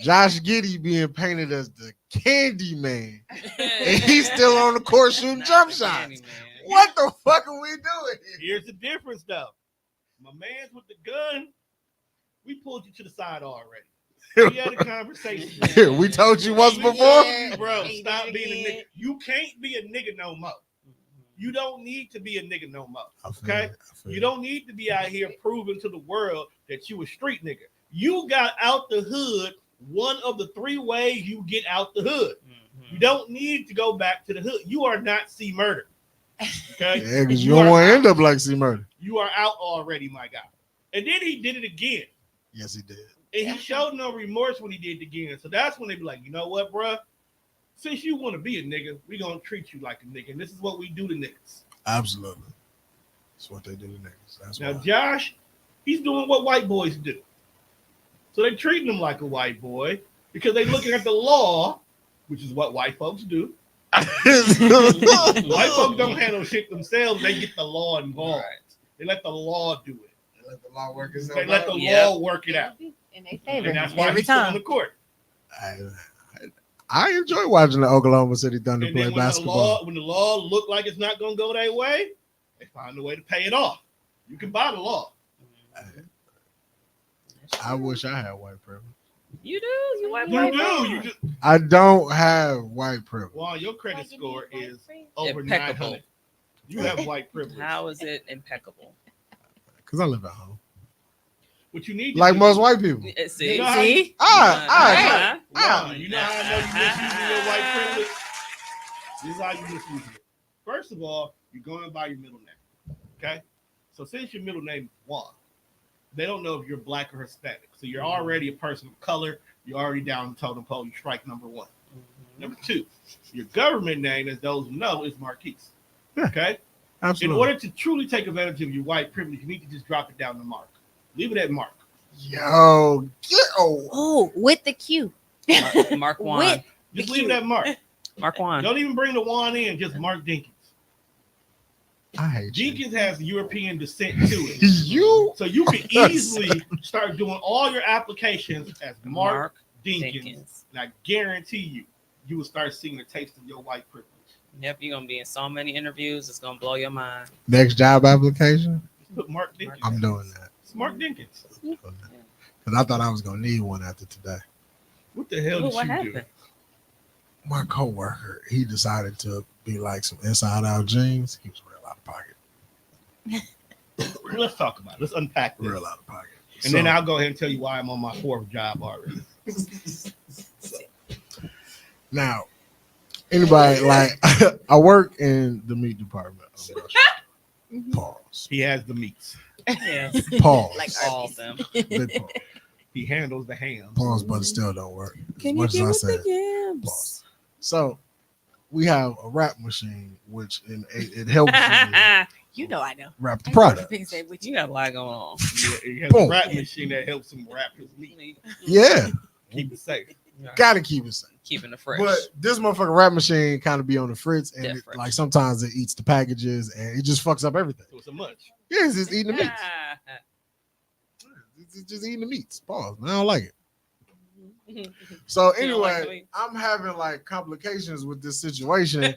Josh Giddey being painted as the candy man. And he's still on the court shooting jump shots. What the fuck are we doing Here's the difference, though. My man's with the gun. We pulled you to the side already. We had a conversation. here? We told you once We before. told you, bro, Hey, stop there being a again. nigga. You can't be a nigga no more. You don't need to be a nigga no more. I feel Okay? it, I feel You it. don't need to be out here proving to the world that you a street nigga. You got out the hood one of the 3 ways you get out the hood. You don't need to go back to the hood. You are not C Murder. Okay? Yeah, because you don't want to end up like C Murder. You are out already, my guy. And then he did it again. Yes, he did. And he showed no remorse when he did it again. So that's when they be like, you know what, bruh? Since you want to be a nigga, we gonna treat you like a nigga. And this is what we do to niggas. Absolutely. That's what they do to niggas. That's Now, why. Josh, he's doing what white boys do. So they treating him like a white boy because they looking at the law, which is what white folks do. White folks don't handle shit themselves. They get the law involved. They let the law do it. Let the law work itself They let the out. law work it out. In their favor. And that's why Every he's still on time. the court. I enjoy watching the Oklahoma City Thunder And play then when basketball. the law look like it's not gonna go their way, they find a way to pay it off. You can buy the law. I wish I had white privilege. You do. You white You boy. do. You just I don't have white privilege. well, your credit score is over Impeccable. 900. You have white privilege. How is it impeccable? Because I live at home. What you need to Like do- most white people. See, You know how See? You know how I know you misusing your white privilege? This is how you misuse it. First of all, you're going by your middle name. Okay? So since your middle name is Juan, they don't know if you're black or Hispanic. So you're already a person of color. You're already down the totem pole. You strike number 1. Number 2, your government name, as those who know, is Marquise. Okay? In Absolutely. order to truly take advantage of your white privilege, you need to just drop it down to Mark. Leave it at Mark. Yo, get Oh, with the Q. Mark Juan. With Just the leave Q. it at Mark. Mark Juan. Don't even bring the Juan in, just Mark Jenkins. I hate Jenkins has European descent to it. you. So you can easily start doing all your applications as Mark Dinkins. And I guarantee you will start seeing the taste of your white privilege. Yep, you're gonna be in so many interviews. It's gonna blow your mind. Next job application. Put Mark Dinkins. I'm doing that. It's Mark Dinkins. Because I thought I was gonna need one after today. What the hell did What you happened? do? My coworker, he decided to be like some inside out jeans. He was real out of pocket. Let's talk about it. Let's unpack this. Real out of pocket. And then I'll go ahead and tell you why I'm on my 4th job already. Now, anybody like I work in the meat department. Pause. He has the meats. Yeah, Pause. Like all of them. Big pause. He handles the hams. Pause, but it still don't work. Can as you much give as I us said. the yams? Pause. So we have a wrap machine, which it helps you You know I know. wrap the I know what product. you say, but You got a lot going on. Yeah, he has Boom. a wrap machine that helps him wrap his meat. Yeah, Keep it safe. gotta keep it safe. Keeping it fresh. But this motherfucking wrap machine kind of be on the fritz, and Different. like sometimes it eats the packages, and it just fucks up everything. So it's a much. Yeah, it's just eating the meats. Ah. It's just eating the meats. Pause. I don't like it. So You don't like the anyway, meats? I'm having like complications with this situation, and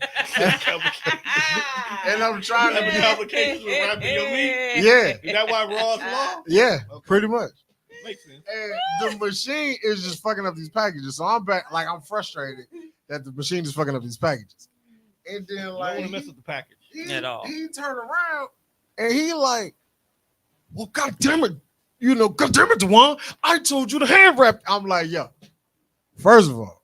I'm trying to Having be. complications with wrapping your meat? Yeah, Is that why Raw's law? yeah, Okay. pretty much. Makes sense. And the machine is just fucking up these packages. So I'm back, like I'm frustrated that the machine is fucking up these packages. And then I don't like want to mess with the package. At all. he turned around and he like, well, god damn it, god damn it, Dewan, I told you to hand wrap. I'm like, yo, first of all,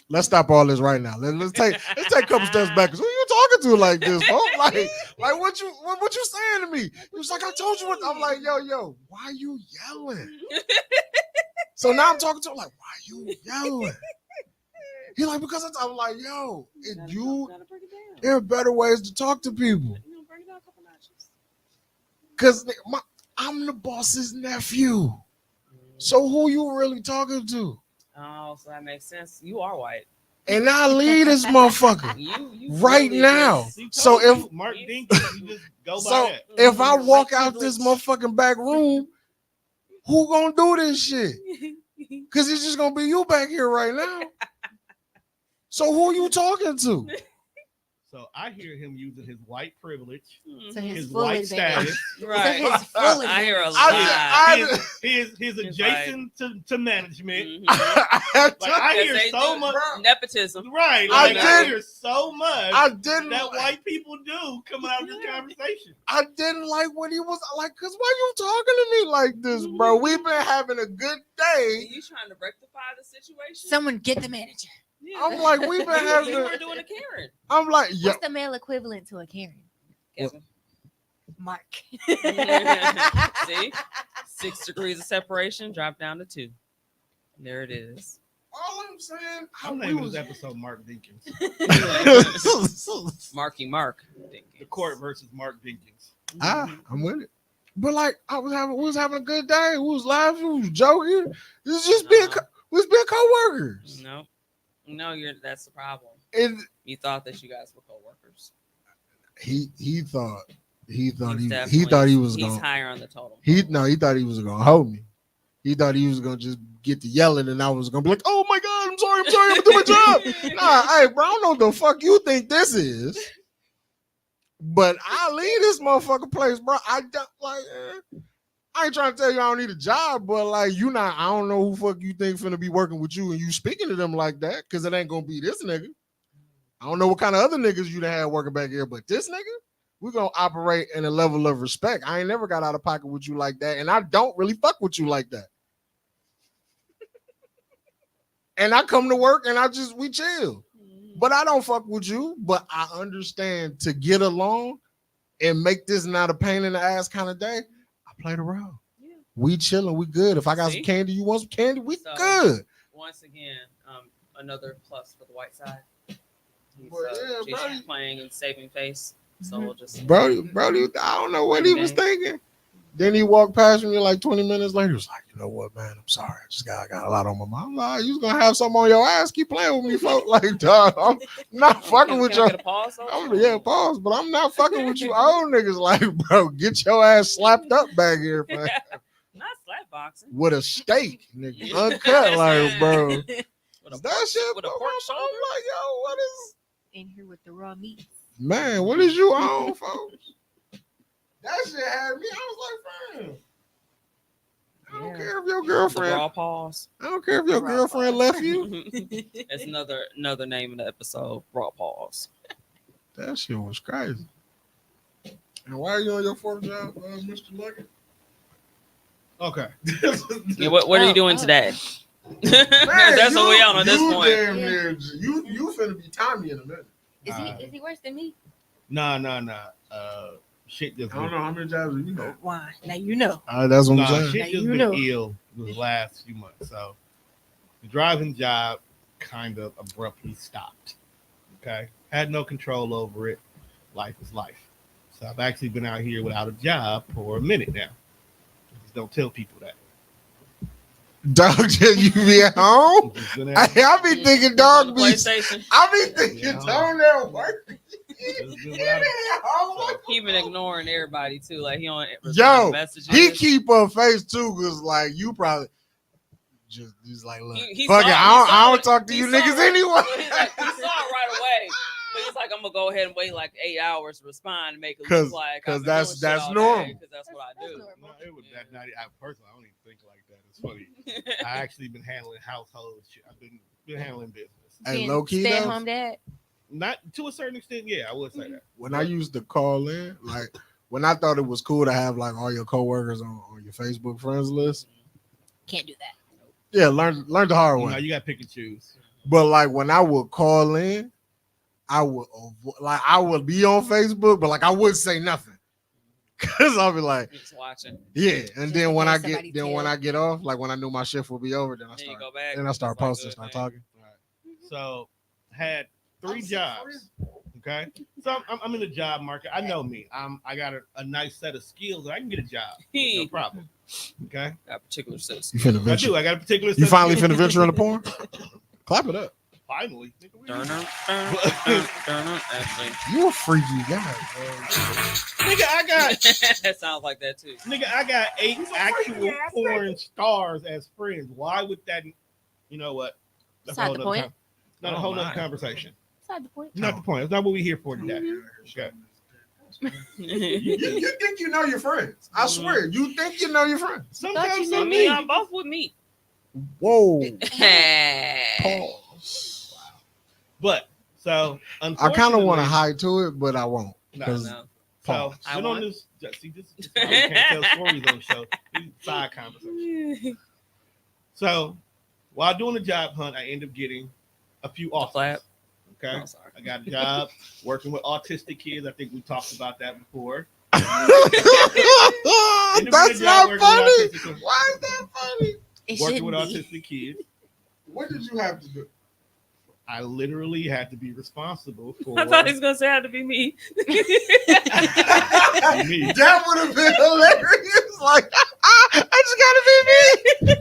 let's stop all this right now. Let's take a couple steps back. Who you talking to like this, folks? Like what you saying to me? He was like, I told you what. I'm like, yo, why you yelling? So now I'm talking to him like, why you yelling? He like, because I'm like, yo, there are better ways to talk to people. Cause I'm the boss's nephew. So who you really talking to? Oh, so that makes sense. You are white. And I lead this motherfucker You right really now. just- He So told if you, Mark Dinkins, you just go by so that. if I walk out this motherfucking back room, who gonna do this shit? Cause it's just gonna be you back here right now. So who you talking to? So I hear him using his white privilege, so his his full white advantage. status, Right. So his full I hear a advantage. lot. his adjacent to management. Mhm. Like I Yes, hear they so do. much. Nepotism. Right. I Like I did- hear so much I didn't that white people do coming out of this conversation. I didn't like what he was like, cause why you talking to me like this, bro? We've been having a good Are day. you trying to rectify the situation? Someone get the manager. Yeah. I'm like, we've been having You were doing a Karen. I'm like, yo, What's the male equivalent to a Karen? Kevin. Mark. See? 6 degrees of separation, drop down to 2. There it is. all I'm saying, I'm we naming was- this episode Mark Dinkins. Marky Mark. The court versus Mark Dinkins. I'm with it. But like, we was having a good day. We was laughing, we was joking. This is just being, we was being coworkers. No, that's the problem. And You thought that you guys were co-workers. he thought he He's thought he was he's gonna higher on the totem. he thought he was gonna hold me. He thought he was gonna just get to yelling and I was gonna be like, oh my god, I'm sorry, I'm gonna do my job. Nah, hey, bro, I don't know what the fuck you think this is. But I leave this motherfucking place, bro. I don't like I ain't trying to tell you I don't need a job, but like I don't know who fuck you think finna be working with you and you speaking to them like that, cause it ain't gonna be this nigga. I don't know what kind of other niggas you done had working back here, but this nigga, we're gonna operate in a level of respect. I ain't never got out of pocket with you like that, and I don't really fuck with you like that. And I come to work and we chill. But I don't fuck with you. But I understand to get along and make this not a pain in the ass kind of day. I play the role. Yeah. We chilling. We good. If I got some See? candy, you want some candy? We So, good. Once again, another plus for the white side. He's Well, yeah, just bro. playing and saving face. So we'll just Brody, I don't know what he was thinking. Then he walked past me like 20 minutes later. He was like, know what, man? I'm sorry. I got a lot on my mind. I'm like, you gonna have something on your ass? Keep playing with me, folks. Like, dog, I'm not fucking with Can I you. get a pause? Yeah, pause. But I'm not fucking with you old niggas. Like, bro, get your ass slapped up back here, man. Not slap boxing. With a steak, nigga. Uncut, like, bro. With a That pork, shit, with a bro, pork I'm shoulder. like, yo, what is, In here with the raw meat. man, what is you on, folks? That shit had me. I was like, fam, I don't care if your The girlfriend. raw pause. I don't care if your Raw girlfriend pause. left you. It's another name of the episode. Raw pause. That shit was crazy. And why are you on your fourth job, Mr. Luggett? Okay. Yeah, what are you doing today? That's what we on at this point. Damn near, you finna be Tommy in a minute. Is he worse than me? Nah. Shit just I don't know how many jobs you know. Why? Now you know. That's what I'm Nah, saying. shit Now just you been know. ill the last few months. So the driving job kind of abruptly stopped. Okay. Had no control over it. Life is life. So I've actually been out here without a job for a minute now. Just don't tell people that. Dog, you be at home? Just been out- I be thinking dog be. PlayStation. I be thinking Yeah. dog at work. just been He without- be at home. He been ignoring everybody too. Like he on Yo, messages. he keep a face too, cause like you probably just like look. He Fuck saw- it, he I saw don't it. talk to He you saw niggas it. anyway. He's like, he saw it right away. But he's like, I'm gonna go ahead and wait like 8 hours to respond and make it 'Cause- look like 'cause I've been that's doing shit all normal. day, 'cause that's what I do. No, it was that night. I personally, I don't even think like that. It's funny. I actually been handling household shit. I've been handling business. Hey, Being low key stay at though, home dad. Not to a certain extent, yeah, I would say that. when I used to call in, like when I thought it was cool to have like all your coworkers on your Facebook friends list. Can't do that. Yeah, learn the hard You way. know, you got to pick and choose. But like when I would call in, I would be on Facebook, but like I wouldn't say nothing. Cause I'll be like, Just watching. yeah. And then when Yeah, I somebody get when tell. I get off, like when I knew my shift would be over, then I Then you start go back. then I start It's like, posting, good, start man. talking. So, had 3 jobs. Okay, so I'm in the job market. I know me. I got a nice set of skills. I can get a job. No problem. Okay, Got a particular sense. You finna I venture. do. I got a particular. You set finally of skills. finna venture into porn? Clap it up. Finally. Nigga, we- Actually, You a freaky guy, bro. Nigga, I got that sounds like that too. nigga, I got 8 actual porn stars as friends. Why would that? You know what? That's a Beside whole the nother point. con- Not a Oh, whole nother my. conversation. Beside the point. Not the point. That's not what we're here for today. Okay. You think you know your friends. I swear, you think you know your friends. Sometimes you some I knew mean, me. y'all both with me. Whoa. Hey. Pause. But so I kind of want to unfortunately- hide to it, but I won't. No, Because No. So Pause. I been on won. this. See, this is why we can't tell stories on the show. These side conversations. So while doing the job hunt, I end up getting a few offers. Clap. Okay, Oh, sorry. I got a job working with autistic kids. I think we talked about that before. That's Ended up getting a job not working with funny. autistic kids. Why is that funny? It Working shouldn't with be. autistic kids. What did you have to do? I literally had to be responsible for. I thought he was gonna say it had to be me. Me. That would have been hilarious. Like, I just gotta be me.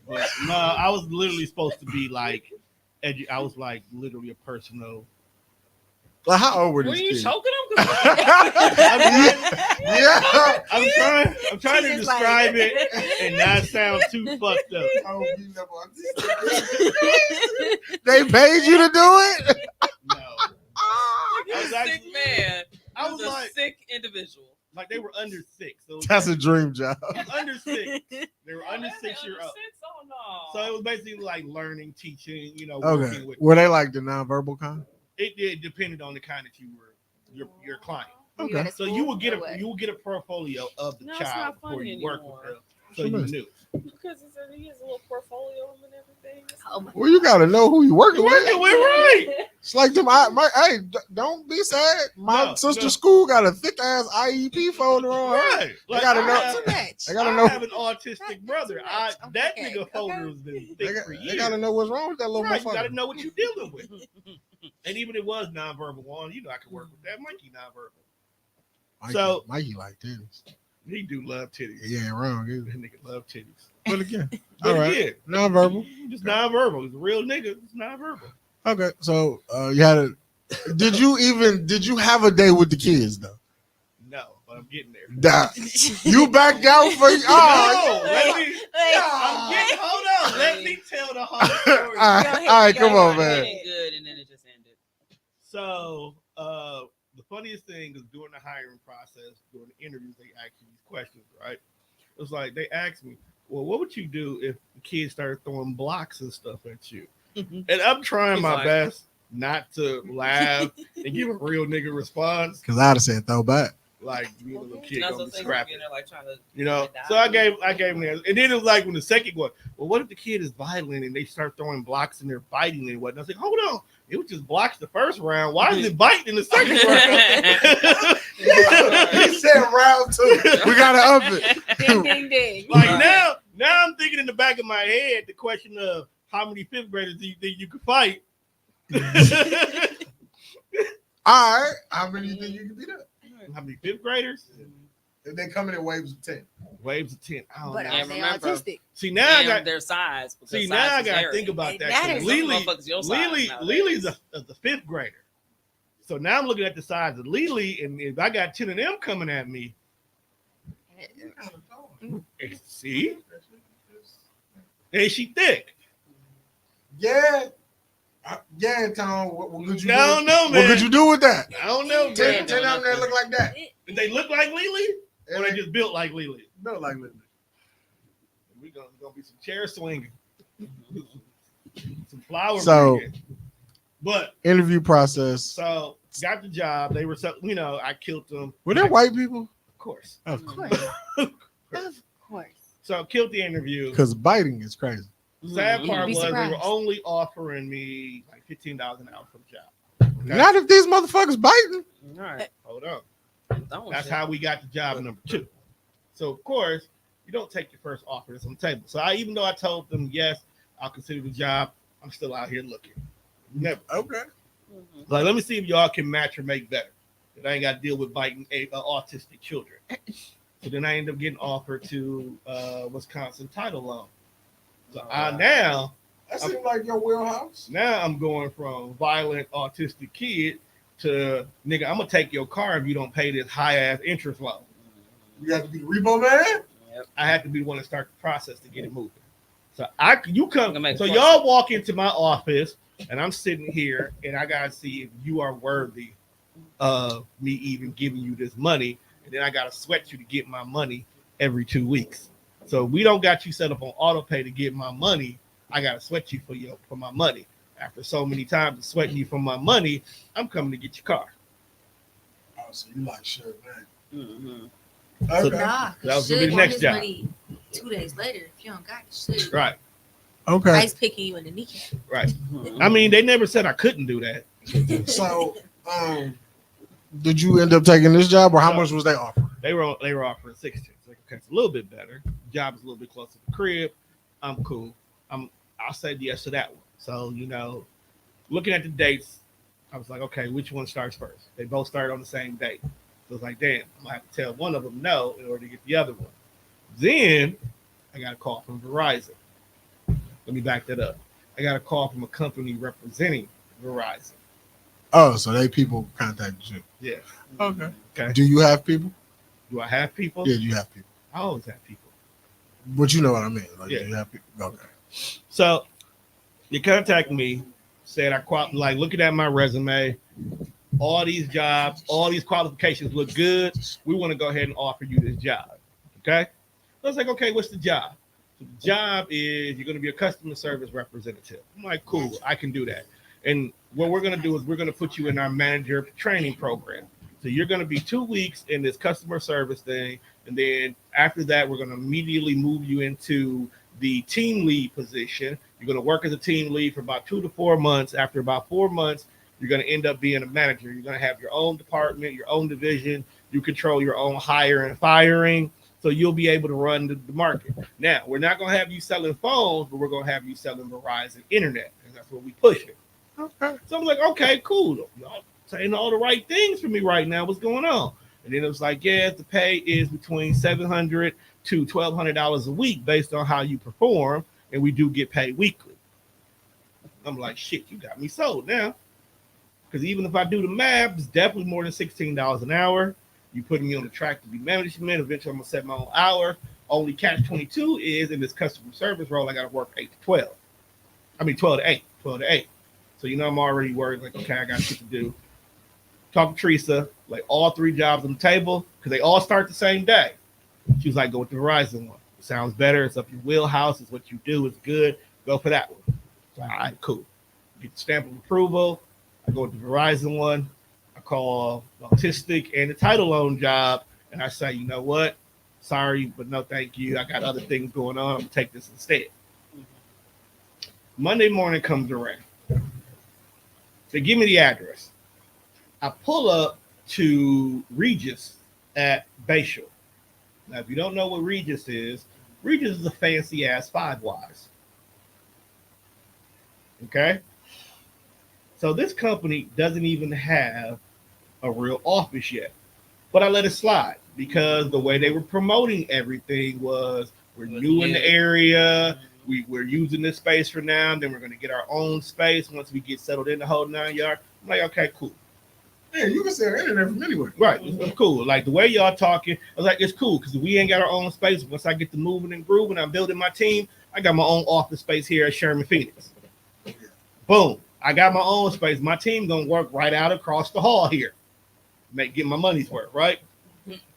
But no, I was literally supposed to be like, I was like literally a personal. Like, how old were Were these you kids? choking him? Yeah. I'm trying to Jesus, describe like- it and not sound too fucked up. They paid you to do it? No, You're was a sick actually- man. I You're was a like, sick individual. they were under 6. So That's a dream job. under 6. They were under Oh, 6 year under old. 6? Oh, no. So it was basically like learning, teaching, Okay. working with. Were they like the nonverbal kind? It depended on the kind that you were your client. Were you at a So school you would get or what? a portfolio of the No, it's child not before funny you work anymore. with them, so you knew. Because he has a little portfolio and everything. Oh my Well, you gotta know who you working with. Working with, right? It's like them. Hey, don't be sad. My No, sister's no. school got a thick ass IEP folder on her. Right. They gotta I know- have- Too much. They gotta I know. have an autistic brother. much. That Okay, nigga folder okay. has been They, thick for years. they gotta know what's wrong with that little Right, you gotta motherfucker. know what you're dealing with. And even if it was nonverbal one, I could work with that Mikey nonverbal. Mikey, So- Mikey like this. He do love titties. You ain't wrong. That Either. nigga love titties. But again, But all right. again, Non-verbal. just non-verbal. He's a real nigga. It's non-verbal. Okay, so you had a. Did you have a day with the kids though? No, but I'm getting there. Nah. You backed out for No, oh. let me. Ah. Hold on. Let me tell the whole story. all right, come on, man. Good, and then it just ended. So, the funniest thing is during the hiring process, during the interviews, they ask you these questions, right? It was like they asked me, "Well, what would you do if the kids started throwing blocks and stuff at you?" And I'm trying He's my like- best not to laugh and give a real nigga response. Because I'd have said throw back. Like you little kid That's gonna what be they scrapping. like trying to. You know, so I gave him that, and then it was like when the second one. Well, what if the kid is violent and they start throwing blocks and they're biting and whatnot? I was like, hold on, it was just blocks the first round. Why is it biting in the second round? He said round 2. We gotta up it. Ding, ding, ding. Like now I'm thinking in the back of my head the question of how many fifth graders do you think you could fight? All right, how many you think you can beat up? How many fifth graders? If they come in waves of 10. Waves of 10. I don't But know. Yeah, are they remember- autistic? See now I And got their size. because see size now I is got to varied. think about It that. matters. Lily, Some motherfuckers your size nowadays. Lily's the fifth grader. So now I'm looking at the size of Lily, and if I got 10 of them coming at me, see, and she thick. Yeah. Yeah, Tom. What could you do? No, no, What man. could you do with that? I don't know, man. 10 of them that look like that. Did they look like Lily, or And they they just built like Lily? built like that. We gonna be some chair swinging, some flower So- bringing. But Interview process. so got the job. They were so I killed them. Were there white people? Of course. Of Of course. Of course. So I killed the interview. Because biting is crazy. Sad Mhm. part Be was they were surprised. only offering me like $15 an hour for the job. Okay? Not if these motherfuckers biting. All right. Hold on. Don't That's shit. how we got the job number 2. So of course, you don't take your first offer that's on the table. So even though I told them yes, I'll consider the job, I'm still out here looking. Never. Okay. Mhm. Like, let me see if y'all can match or make better. And I ain't got to deal with biting autistic children. So then I end up getting offered to Wisconsin title loan. So now That seems like your wheelhouse. I'm going from violent autistic kid to nigga, I'm gonna take your car if you don't pay this high ass interest loan. You have to be the repo man. Yep. I have to be the one to start the process to get it moving. So you Gonna come. make So fun. y'all walk into my office and I'm sitting here and I gotta see if you are worthy of me even giving you this money, and then I gotta sweat you to get my money every 2 weeks. So we don't got you set up on auto pay to get my money. I gotta sweat you for my money. After so many times of sweating you for my money, I'm coming to get your car. Oh, so you like sure, man. Mhm. So- Okay. Nah, That was because gonna be the should want next his job. money 2 days later if you don't got the shit. Right, Okay. Ice picking you in the kneecap. right. Mhm. I mean, they never said I couldn't do that. So, did you end up taking this job, or how much was they offering? They were offering 16. It's like, okay, it's a little bit better. Job is a little bit closer to the crib. I'm cool. I'll say yes to that one. So, looking at the dates, I was like, okay, which one starts first? They both started on the same date. So it's like, damn, I'm gonna have to tell one of them no in order to get the other one. Then I got a call from Verizon. Let me back that up. I got a call from a company representing Verizon. Oh, so they people contacted you. Yeah. Okay. Okay. Do you have people? Do I have people? Yeah, you have people. I always have people. But you know what I mean. Like, Yeah. do you have people? Okay. So you contacted me, said like looking at my resume, all these jobs, all these qualifications look good. We want to go ahead and offer you this job. Okay. So I was like, okay, what's the job? So the job is you're going to be a customer service representative. I'm like, cool, I can do that. And what we're going to do is we're going to put you in our manager training program. So you're going to be 2 weeks in this customer service thing. And then after that, we're going to immediately move you into the team lead position. You're going to work as a team lead for about 2 to 4 months. After about 4 months, you're going to end up being a manager. You're going to have your own department, your own division. You control your own hire and firing. So you'll be able to run the market. Now, we're not going to have you selling phones, but we're going to have you selling Verizon internet. And that's what we push it. Okay. So I'm like, okay, cool. Y'all saying all the right things for me right now. What's going on? And then it was like, yeah, the pay is between $700 to $1,200 a week based on how you perform, and we do get paid weekly. I'm like, shit, you got me sold now. Because even if I do the math, it's definitely more than $16 an hour. You putting me on the track to be management. Eventually, I'm gonna set my own hour. Only catch 22 is in this customer service role, I got to work 8 to 12. I mean 12 to 8, 12 to 8. So I'm already worried. Like, okay, I got shit to do. Talk to Teresa, like all 3 jobs on the table because they all start the same day. She was like, go with the Verizon one. It sounds better. It's up your wheelhouse. It's what you do. It's good. Go for that one. So, all right, cool. Get the stamp of approval. I go with the Verizon one. I call the autistic and the title loan job, and I say, you know what? Sorry, but no thank you. I got other things going on. I'm going to take this instead. Monday morning comes around. They give me the address. I pull up to Regis at Bayshore. Now, if you don't know what Regis is a fancy-ass Five Wise. Okay? So this company doesn't even have a real office yet. But I let it slide because the way they were promoting everything was we're new in the area. We're using this space for now, and then we're going to get our own space once we get settled in the whole 9 yard. I'm like, okay, cool. Yeah, you can sell internet from anywhere. Right, it's cool. Like the way y'all talking, I was like, it's cool because we ain't got our own space. Once I get to moving and grooving, I'm building my team. I got my own office space here at Sherman Phoenix. Boom, I got my own space. My team gonna work right out across the hall here. Get my money's worth, right?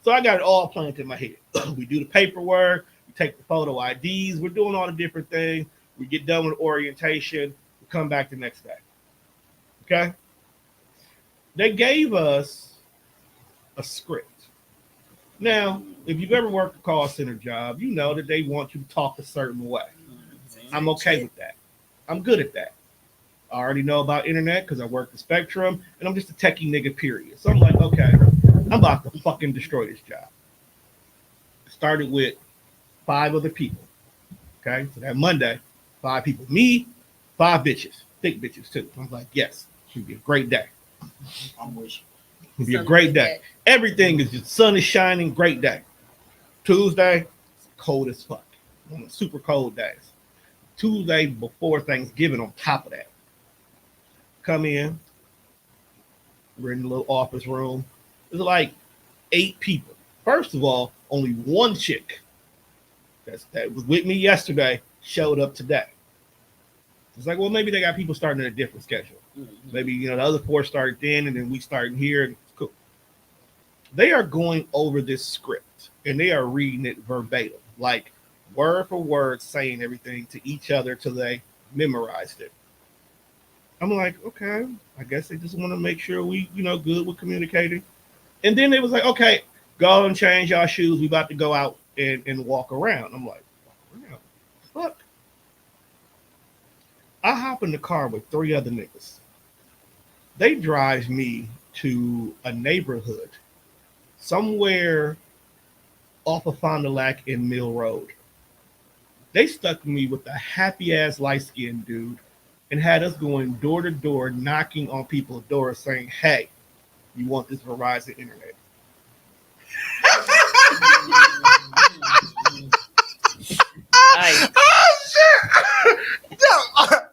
So I got it all planned in my head. We do the paperwork. Take the photo IDs. We're doing all the different things. We get done with orientation. We come back the next day. Okay? They gave us a script. Now, if you've ever worked a call center job, you know that they want you to talk a certain way. I'm okay with that. I'm good at that. I already know about internet because I work the Spectrum, and I'm just a techie nigga, period. So I'm like, okay, I'm about to fucking destroy this job. I started with 5 other people. Okay, so that Monday, 5 people. Me, 5 bitches. Thick bitches, too. I was like, yes, should be a great day. I'm with you. It'll be a great day. Everything is just sun is shining, great day. Tuesday, cold as fuck. One of the super cold days. Tuesday before Thanksgiving on top of that. Come in. We're in the little office room. There's like 8 people. First of all, only one chick that was with me yesterday showed up today. It's like, well, maybe they got people starting at a different schedule. Maybe, the other 4 started then, and then we starting here. And it's cool. They are going over this script, and they are reading it verbatim, like word for word, saying everything to each other till they memorized it. I'm like, okay, I guess they just want to make sure we, good with communicating. And then they was like, okay, go and change y'all shoes. We about to go out and walk around. I'm like, walk around? Fuck. I hop in the car with 3 other niggas. They drive me to a neighborhood somewhere off of Fond du Lac in Mill Road. They stuck me with a happy-ass light-skinned dude and had us going door to door, knocking on people's doors saying, hey, you want this Verizon internet? Nice. Oh shit!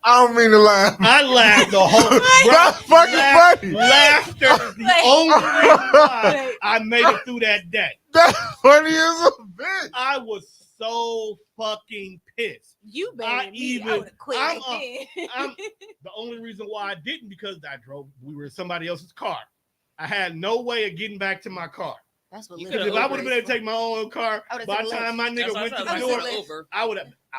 I don't mean to laugh. I laughed the whole. That's fucking funny. Laughter is the only reason why I made it through that day. That's funny as a bitch. I was so fucking pissed. You better me. I would have quit right then. The only reason why I didn't because we were in somebody else's car. I had no way of getting back to my car. That's what Because if I would have been able to take my own car, by the time my nigga went to the door, I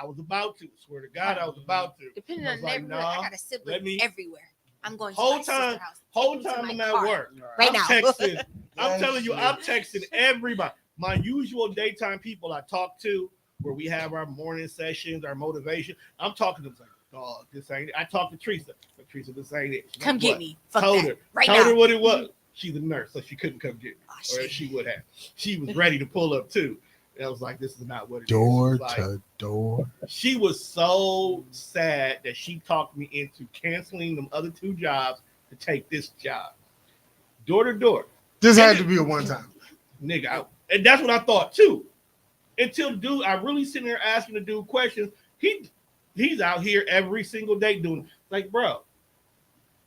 was about to. Swear to God, I was about to. Depending on the neighborhood, I got a sibling everywhere. I'm going to whole my sister's house. Whole time I'm at work. Right now. Texting. I'm telling you, I'm texting everybody. My usual daytime people I talk to, where we have our morning sessions, our motivation. I'm talking to them like, dog, this ain't it. I talked to Teresa. But Teresa, this ain't it. Come get me. Told her. Right now. Told her what it was. She's a nurse, so she couldn't come get me. Oh, or she would have. She was ready to pull up too. And I was like, this is not what it door is. Like, to door. She was so sad that she talked me into canceling them other 2 jobs to take this job. Door to door. This had to be a one time. nigga. And that's what I thought too. Until the dude, I really sitting there asking the dude questions. He's out here every single day doing like, bro.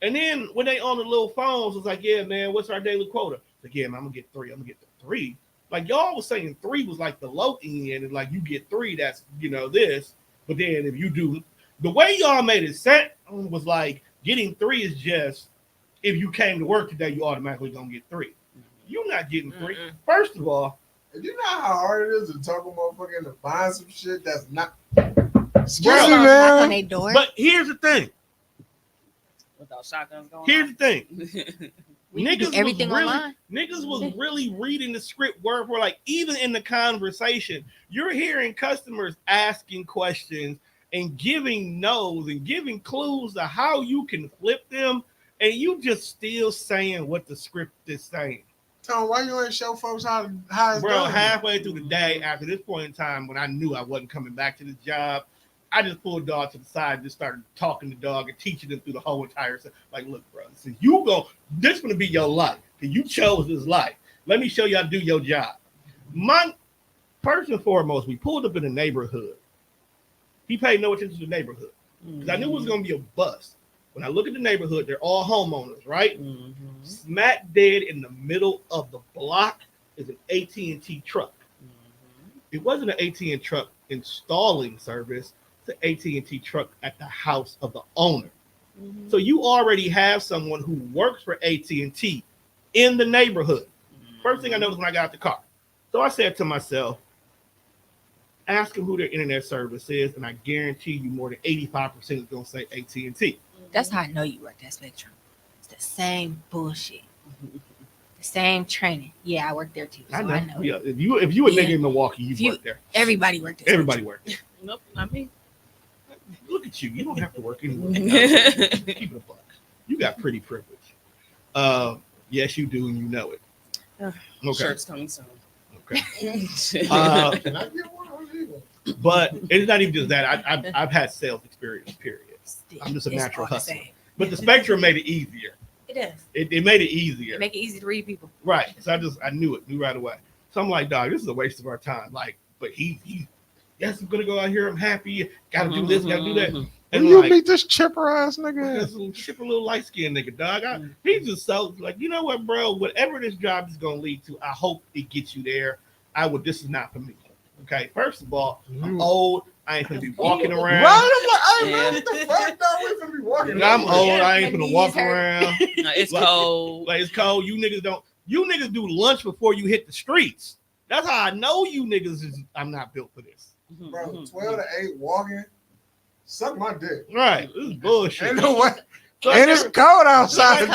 And then when they on the little phones, it's like, yeah, man, what's our daily quota? It's like, yeah, man, I'm gonna get 3. I'm gonna get the 3. Like y'all was saying 3 was like the low end, and like you get 3, that's this. But then if you do the way y'all made it set was like getting 3 is just if you came to work today, you automatically gonna get 3. You're not getting 3. First of all, you know how hard it is to talk a motherfucker into buying some shit that's not. Excuse me, knock on their door. But here's the thing. Without shotguns going Here's the thing. Niggas was really reading the script word for like even in the conversation, you're hearing customers asking questions and giving no's and giving clues to how you can flip them, and you just still saying what the script is saying. Tom, why you ain't show folks how it's bro done? Halfway through the day, after this point in time, when I knew I wasn't coming back to this job, I just pulled dog to the side and just started talking to dog and teaching them through the whole entire thing. Like, look, bro, this is gonna be your life. You chose this life. Let me show you how to do your job. First and foremost, we pulled up in the neighborhood. He paid no attention to the neighborhood because I knew it was gonna be a bust. When I look at the neighborhood, they're all homeowners, right? Mm-hmm. Smack dead in the middle of the block is an AT&T truck. Mm-hmm. It wasn't an AT&T truck installing service. It's an AT&T truck at the house of the owner. Mm-hmm. So you already have someone who works for AT&T in the neighborhood. Mm-hmm. First thing I noticed when I got out the car. So I said to myself, ask them who their internet service is, and I guarantee you more than 85% is going to say AT&T. That's how I know you worked at Spectrum. It's the same bullshit. The same training. Yeah, I worked there too. So I know. Yeah, if you a nigga in Milwaukee, you worked there. Everybody worked there. Everybody worked there. Nope, not me. Look at you. You don't have to work anywhere. Keep it a buck. You got pretty privilege. Yes, you do, and you know it. Okay. Shirt's coming soon. Okay. But it's not even just that. I've had sales experience, period. I'm just a natural hustler. But the Spectrum made it easier. It does. It made it easier. It make it easy to read people. Right. So I knew right away. So I'm like, dog, this is a waste of our time. Like, but he yes, I'm gonna go out here. I'm happy. Gotta do this, gotta do that. And you meet this chipper ass nigga. This chipper little light skinned nigga, dog. He's just so like, you know what, bro? Whatever this job is gonna lead to, I hope it gets you there. This is not for me. Okay. First of all, I'm old. I ain't gonna be walking around. Right? I'm like, hey, man, what the fuck? No, we finna be walking. I'm old. I ain't gonna walk around. No, it's cold. Like it's cold. You niggas do lunch before you hit the streets. That's how I know you niggas I'm not built for this. Bro, 12 to 8 walking, suck my dick. Right. This is bullshit. Ain't no way. It's cold outside.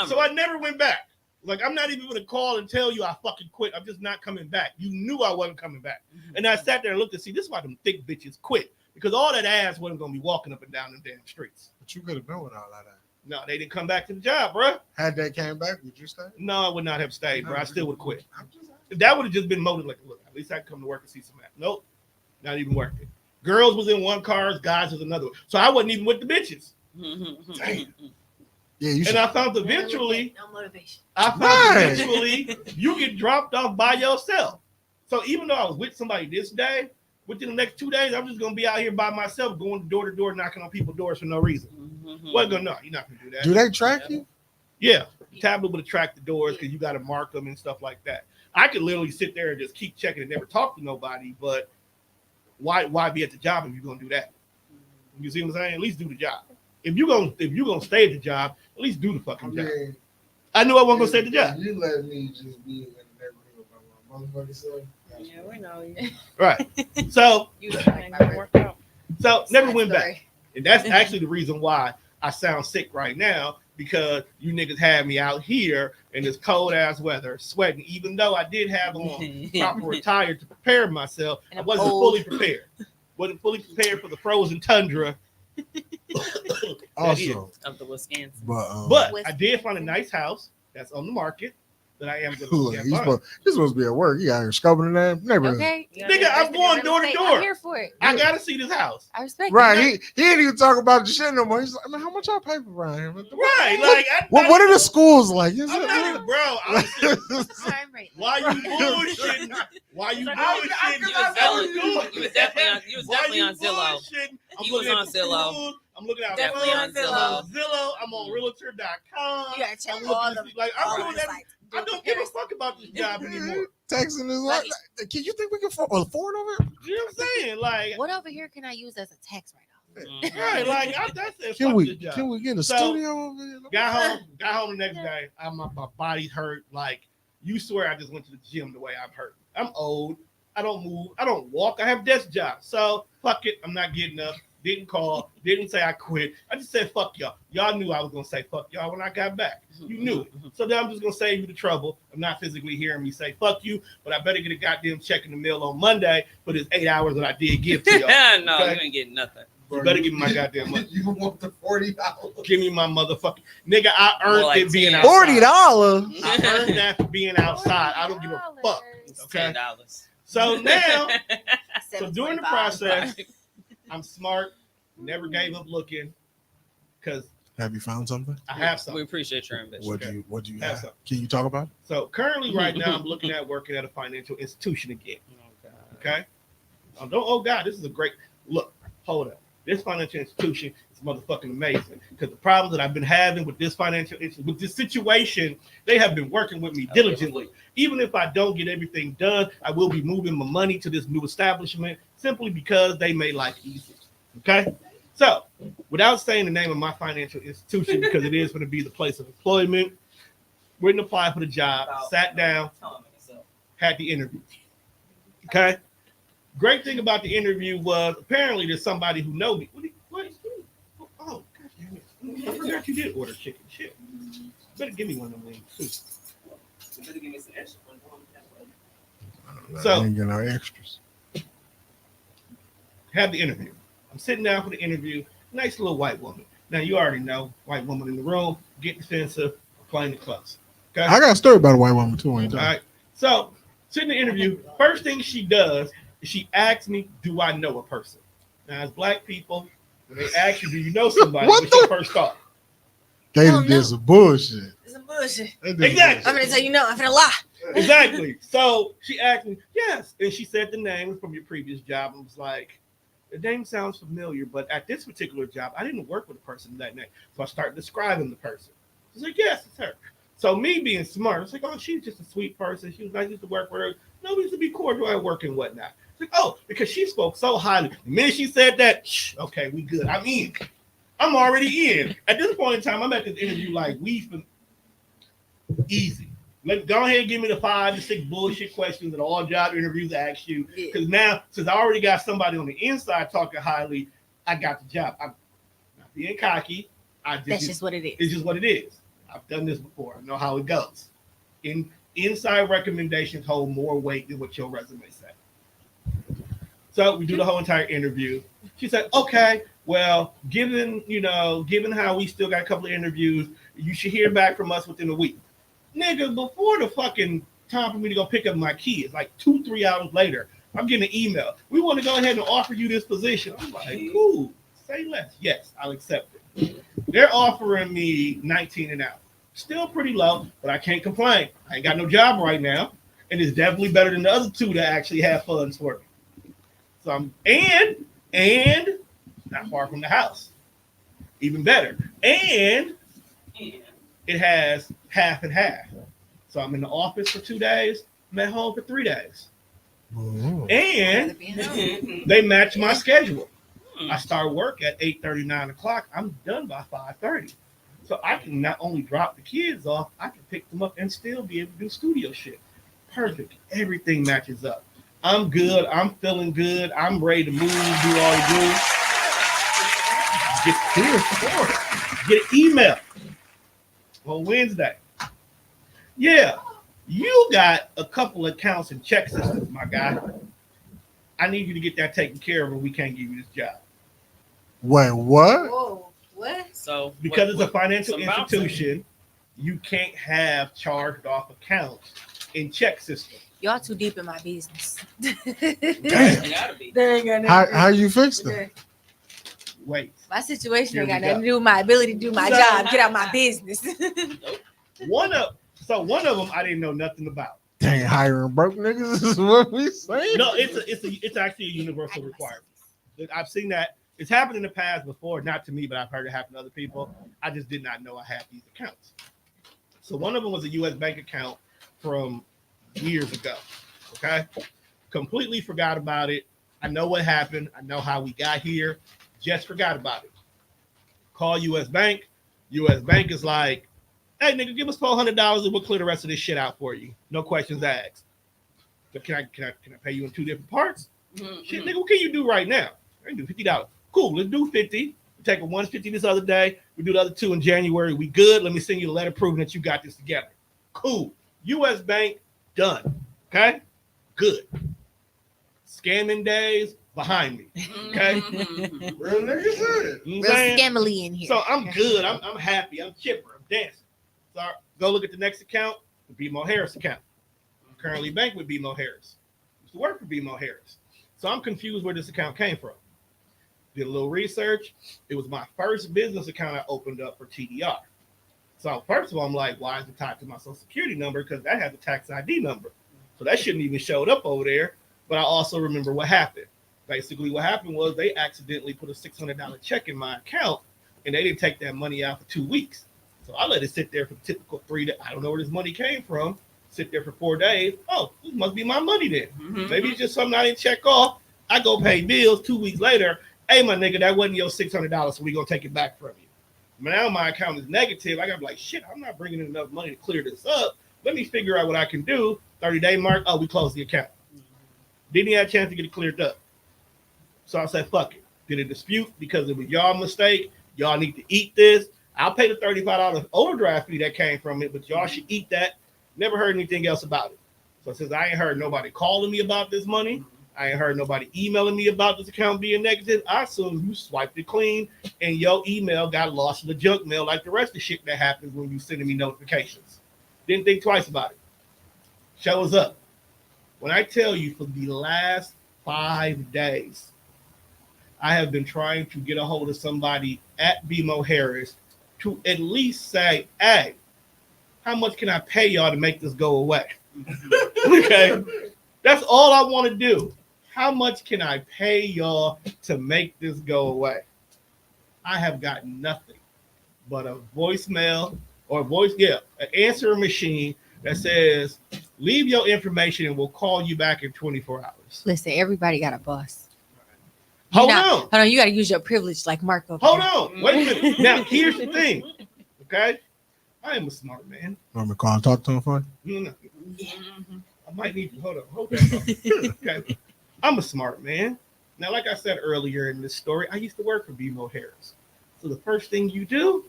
So I never went back. Like, I'm not even going to call and tell you I fucking quit. I'm just not coming back. You knew I wasn't coming back. Mm-hmm. And I sat there and looked to see, this is why them thick bitches quit. Because all that ass wasn't going to be walking up and down them damn streets. But you could have been with all that. No, they didn't come back to the job, bro. Had they came back, would you stay? No, I would not have stayed, bro. I still would have quit. That would have just been motive. Like, look, at least I can come to work and see some ass. Nope. Not even worth it. Girls was in one car, guys was another one. So I wasn't even with the bitches. Damn. Yeah, and I found eventually, no motivation. You get dropped off by yourself. So even though I was with somebody this day, within the next 2 days, I'm just gonna be out here by myself, going door to door, knocking on people's doors for no reason. You're not gonna do that. Do they track you? Yeah, the tablet would track the doors because you got to mark them and stuff like that. I could literally sit there and just keep checking and never talk to nobody. But why be at the job if you're gonna do that? You see what I'm saying? At least do the job. If you're gonna stay at the job, at least do the fucking job. I knew I wasn't gonna stay at the job. You let me just be in the neighborhood by my motherfucking self. Yeah, we know you. Right. So never went Story. back. And that's actually the reason why I sound sick right now, because you niggas had me out here in this cold ass weather, sweating, even though I did have on proper attire to prepare myself. I wasn't fully prepared. Wasn't fully prepared for the frozen tundra. Also, of the Wisconsin. But I did find a nice house that's on the market. than I am going Look, to he's get supposed, he's supposed to be at work. He out here scoping the neighborhood. Okay. Yeah, Nigga, I'm going door to door. I'm here for it. I gotta see this house. I respect Right, it. he ain't even talk about the shit no more. He's like, man, how much y'all pay for Brian? Right, like What are the schools like? Is I'm not even, bro. Honestly, Crime rate. why you bullshitting? Why you bullshitting? You was definitely on Zillow. I'm You was looking on at the Zillow. schools. I'm looking at Definitely on Zillow. I'm on Realtor.com. You gotta check I'm all looking the like I'm all doing the that. sites. I don't give a fuck about this job anymore. Texting is like, can you think we can afford over it? You know what I'm saying? Like, What over here can I use as a tax write-off? right? Like, that's it. Can Fuck we this job. can we get a So, studio over here? Got home the next day. My body's hurt. Like, you swear I just went to the gym the way I'm hurt. I'm old. I don't move. I don't walk. I have desk jobs. So fuck it. I'm not getting up. Didn't call. Didn't say I quit. I just said fuck y'all. Y'all knew I was gonna say fuck y'all when I got back. You knew it. So then I'm just gonna save you the trouble. I'm not physically hearing me say fuck you, but I better get a goddamn check in the mail on Monday for this 8 hours that I did give to y'all. No, Okay? you ain't getting nothing. You better give me my goddamn money. You want the $40? Give me my motherfucking nigga. I earned More like it being 10. outside. $40. I earned that for being outside. I don't give a fuck. It's Okay. $10. So now, so during the $7.25. process, I'm smart. Never gave up looking because Have you found something? I have We something. What appreciate your ambition. do you Have have? something. Can you talk about it? So currently, right now, I'm looking at working at a financial institution again. Okay. Oh God, this is a great look. Hold up. This financial institution is motherfucking amazing because the problems that I've been having with this with this situation, they have been working with me diligently. Even if I don't get everything done, I will be moving my money to this new establishment simply because they made life easy. Okay. So, without saying the name of my financial institution, because it is going to be the place of employment, we didn't apply for the job, sat down, had the interview. Okay. Great thing about the interview was apparently there's somebody who knows me. Oh, God damn it. I forgot you did order chicken. Shit. Better give me one of them wings, too. Better give me some extra one. So- I ain't getting no extras. Have the interview. I'm sitting down for the interview. Nice little white woman. Now, you already know, white woman in the room, getting defensive, playing the close. Okay. I got a story about a white woman too. Ain't All I? right. So, sitting in the interview, first thing she does is she asks me, do I know a person? Now, as black people, when they ask you, do you know somebody, What what's your first thought? They Oh, did no. some bullshit. It's some bullshit. They did Exactly. I'm gonna tell you no. I'm gonna lie. Exactly. So she asked me, yes. And she said the name from your previous job and was like, the name sounds familiar, but at this particular job, I didn't work with a person with that name. So I started describing the person. She's like, yes, it's her. So me being smart, it's like, oh, she's just a sweet person. She was nice to work with her. Nobody used to be cordial at work and whatnot. It's like, oh, because she spoke so highly. The minute she said that, okay, we good. I'm in. I'm already in. At this point in time, I'm at this interview like easy. Go ahead and give me the 5 to 6 bullshit questions that all job interviews ask you. Because now, since I already got somebody on the inside talking highly, I got the job. I'm not being cocky. That's just what it is. It's just what it is. I've done this before. I know how it goes. Inside recommendations hold more weight than what your resume said. So we do the whole entire interview. She said, okay, well, given how we still got a couple of interviews, you should hear back from us within a week. Nigga, before the fucking time for me to go pick up my kids, like 2-3 hours later, I'm getting an email. We want to go ahead and offer you this position. I'm like, cool, say less. Yes, I'll accept it. They're offering me $19 an hour. Still pretty low, but I can't complain. I ain't got no job right now, and it's definitely better than the other 2 that actually have funds for me. So I'm and not far from the house, even better. And it has half and half. So I'm in the office for 2 days. I'm at home for 3 days. And they match my schedule. I start work at 8:30, 9 o'clock. I'm done by 5:30. So I can not only drop the kids off, I can pick them up and still be able to do studio shit. Perfect. Everything matches up. I'm good. I'm feeling good. I'm ready to move, do all the moves. Get clear for it. Get an email on Wednesday. Yeah, you got a couple accounts and check systems, my guy. I need you to get that taken care of or we can't give you this job. Wait, what? Whoa, what? So Because it's a financial institution, you can't have charged off accounts in check system. Y'all too deep in my business. It gotta be. There ain't got nothing How to how you fix that? do- Wait, My situation Here ain't we got nothing go. to do with my ability to do my So- job. Get out my business. one of them I didn't know nothing about. Dang, hiring broke niggas is what we saying. No, it's actually a universal requirement. I've seen that. It's happened in the past before, not to me, but I've heard it happen to other people. I just did not know I had these accounts. So one of them was a U.S. bank account from years ago. Okay, completely forgot about it. I know what happened. I know how we got here. Just forgot about it. Call U.S. Bank. U.S. Bank is like, "Hey, nigga, give us $400 and we'll clear the rest of this shit out for you. No questions asked. But can I pay you in 2 different parts? Shit, nigga, what can you do right now? I can do $50. Cool, let's do 50. We take a 150 this other day. We do the other 2 in January. We good. Let me send you a letter proving that you got this together. Cool. U.S. Bank, done. Okay? Good. Scamming days behind me. Okay? Real niggas said. You know Real what I'm saying? scamily in here. So I'm good. I'm happy. I'm chipper. I'm dancing. So go look at the next account, the BMO Harris account. I'm currently bank with BMO Harris. Used to work for BMO Harris. So I'm confused where this account came from. Did a little research. It was my first business account I opened up for TDR. So first of all, I'm like, why is it tied to my social security number? Because that has a tax ID number. So that shouldn't even showed up over there. But I also remember what happened. Basically, what happened was they accidentally put a $600 check in my account, and they didn't take that money out for 2 weeks. So I let it sit there for the typical 3 days. I don't know where this money came from. Sit there for 4 days. Oh, this must be my money then. Maybe it's just something I didn't check off. I go pay bills 2 weeks later. Hey, my nigga, that wasn't your $600, so we gonna take it back from you. But now my account is negative. I got to be like, shit, I'm not bringing in enough money to clear this up. Let me figure out what I can do. 30-day mark. Oh, we closed the account. Didn't have a chance to get it cleared up. So I said, fuck it. Did a dispute because it was y'all mistake. Y'all need to eat this. I'll pay the $35 overdraft fee that came from it, but y'all should eat that. Never heard anything else about it. So since I ain't heard nobody calling me about this money, I ain't heard nobody emailing me about this account being negative, I assume you swiped it clean and your email got lost in the junk mail like the rest of the shit that happens when you sending me notifications. Didn't think twice about it. Shows up. When I tell you for the last 5 days, I have been trying to get a hold of somebody at BMO Harris to at least say, hey, how much can I pay y'all to make this go away? Okay. That's all I want to do. How much can I pay y'all to make this go away? I have got nothing but a voicemail or an answering machine that says, leave your information and we'll call you back in 24 hours. Listen, everybody got a boss. Hold on. on. Hold on. You got to use your privilege like Marco. Hold on. Wait a minute. Now, here's the thing. Okay? I am a smart man. Want me to call and talk to him for you? No. I might need to hold on. Okay. I'm a smart man. Now, like I said earlier in this story, I used to work for BMO Harris. So the first thing you do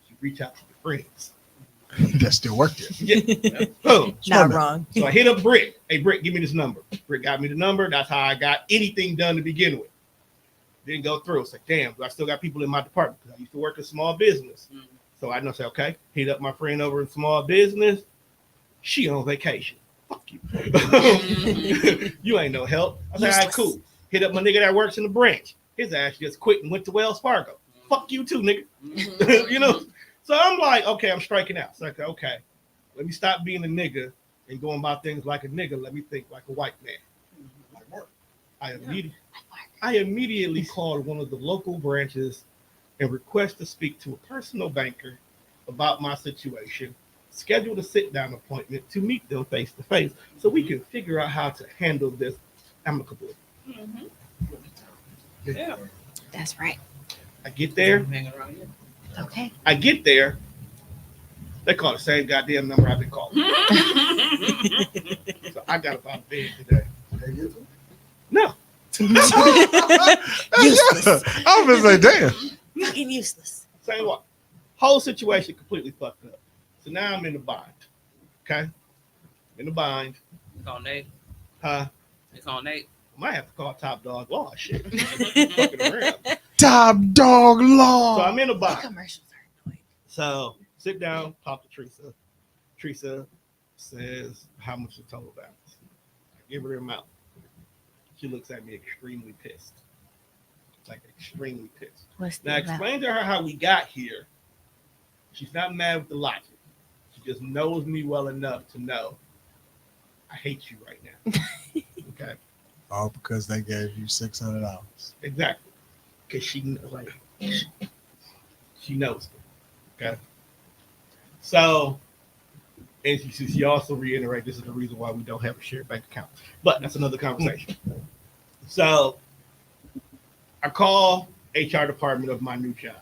is you reach out to your friends. That still work there. Yeah. Boom. Not wrong. So I hit up Brick. Hey, Brick, give me this number. Brick got me the number. That's how I got anything done to begin with. Didn't go through. It's like, damn, I still got people in my department because I used to work in small business. So I know, say, okay, hit up my friend over in small business. She on vacation. Fuck you. You ain't no help. I said, all right, cool. Hit up my nigga that works in the branch. His ass just quit and went to Wells Fargo. Fuck you too, nigga. You know? So I'm like, okay, I'm striking out. So like, okay, let me stop being a nigga and going about things like a nigga. Let me think like a white man. I immediately called one of the local branches and request to speak to a personal banker about my situation, scheduled a sit-down appointment to meet them face-to-face so we can figure out how to handle this amicably. Yeah. That's right. I get there. Okay. I get there. They call the same goddamn number I've been calling. So I got about bed today. No. Useless. I was gonna say, damn. Fucking useless. Same what? Whole situation completely fucked up. So now I'm in the bind. Okay? In the bind. It's on Nate. Huh? It's on Nate. Might have to call Top Dog Law. Shit. Fucking around. Top dog So law. I'm in a bind. Commercials are annoying. So Sit down, talk to Teresa. Teresa says how much the total balance. I give her the amount. She looks at me extremely pissed. Like extremely pissed. What's Now the amount? explain to her how we got here. She's not mad with the logic. She just knows me well enough to know I hate you right now. Okay. All because they gave you $600. Exactly. Because she knows me. Okay. So, and she also reiterated this is the reason why we don't have a shared bank account. But that's another conversation. So I call HR department of my new job.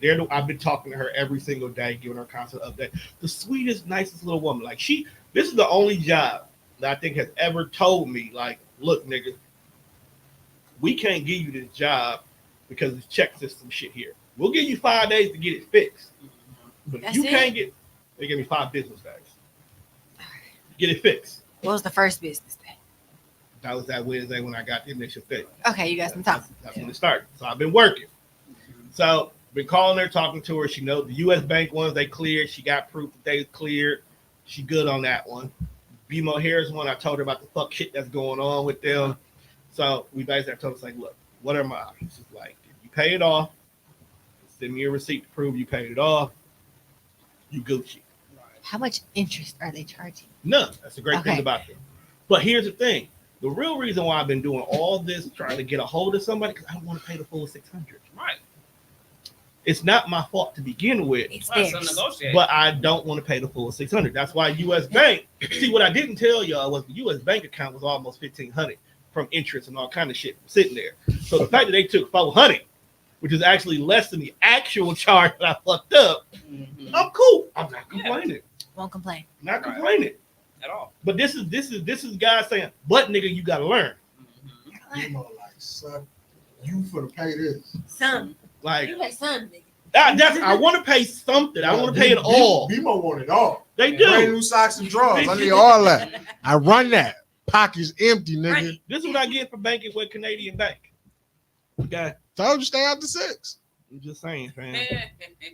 And I've been talking to her every single day, giving her constant update. The sweetest, nicest little woman. Like this is the only job that I think has ever told me, like, look, nigga, we can't give you this job because it's check system shit here. We'll give you 5 days to get it fixed. But That's if you it? can't they give me 5 business days. Get it fixed. What was the first business day? That was that Wednesday when I got the initial fix. Okay, you got some time. That's when it started. So I've been working. So been calling her, talking to her. She knows the U.S. Bank ones, they cleared. She got proof that they cleared. She good on that one. BMO Harris one, I told her about the fuck shit that's going on with them. So we basically told her, like, look, what are my options? She's like, if you pay it off, send me a receipt to prove you paid it off. You Gucci. How much interest are they charging? None. That's the great thing Okay. about them. But here's the thing. The real reason why I've been doing all this, trying to get a hold of somebody, because I don't want to pay the full $600. Right. It's not my fault to begin with, It's Right, so theirs. negotiate. but I don't want to pay the full $600. That's why U.S. Bank. See, what I didn't tell y'all was the U.S. Bank account was almost $1,500 from interest and all kind of shit sitting there. So the fact that they took $400, which is actually less than the actual charge that I fucked up, Mhm. I'm cool. I'm not complaining. Won't complain. I'm not Right. complaining. At all. But this is guys saying, but nigga, you gotta learn. Mhm. You know, like, son, you for to pay this. Son, Like you pay son, nigga. I want to pay something. I want to pay it all. BMO want it all. They Brand do. new socks and drawers. I need all that. I run that. Pockets empty, nigga. Right. This is what I get for banking with Canadian Bank. Okay, Told you stay out the 6. I'm just saying, fam.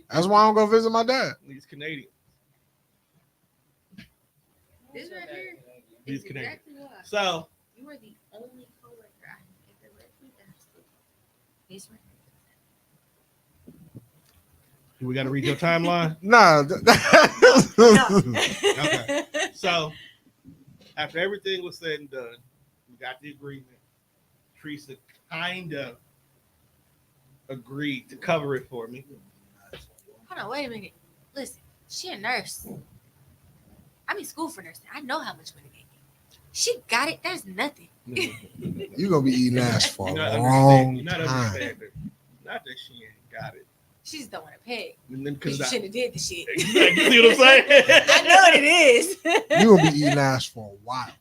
That's why I don't go visit my dad. These Canadians. This right here These is Canadians. exactly why So you are the only coworker I have ever worked with that has to. This right do we got to read your timeline? Nah. Okay. So after everything was said and done, we got the agreement. Teresa kind of agreed to cover it for me. Hold on, wait a minute. Listen, she a nurse. I'm in school for nursing. I know how much money they get. She got it. There's nothing. You gonna be eating ass for You're a not long You're not time. understanding. Not that she ain't got it. She just don't want to pay. And then Because because you shouldn't have did the shit. you see what I'm saying? I know what it is. You gonna be eating ass for a while.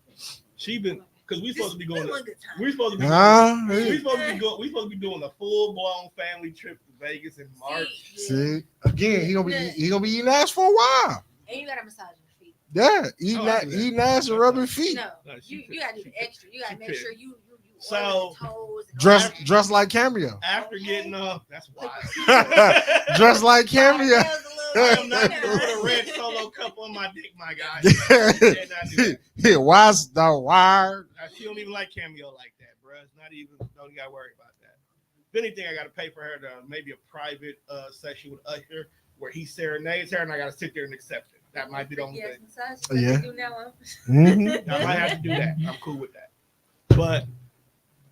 She been because we supposed to be going. This one good time. We supposed to be. Nah, We supposed to be doing a full blown family trip to Vegas in March. see, again, he gonna be eating ass for a while. And you got to massage your feet. Yeah, Oh, I do that. eating ass and rubbing feet. No, No, you got to do the extra. You got she to make fit. sure you So, oil the toes. And Dress all that. dressed like Cameo. After getting that's wild. Dressed like Cameo. Nails a I little am not bit. gonna put a red solo cup on my dick, my guy. I did not do that. Yeah, why's the wire? She don't even like Cameo like that, bro. It's not even. Don't gotta worry about that. If anything, I gotta pay for her to maybe a private session with Usher where he serenades her, and I gotta sit there and accept it. That might be the only Yes, thing. massage. Yeah. You do now, huh? Mhm. I might have to do that. I'm cool with that. But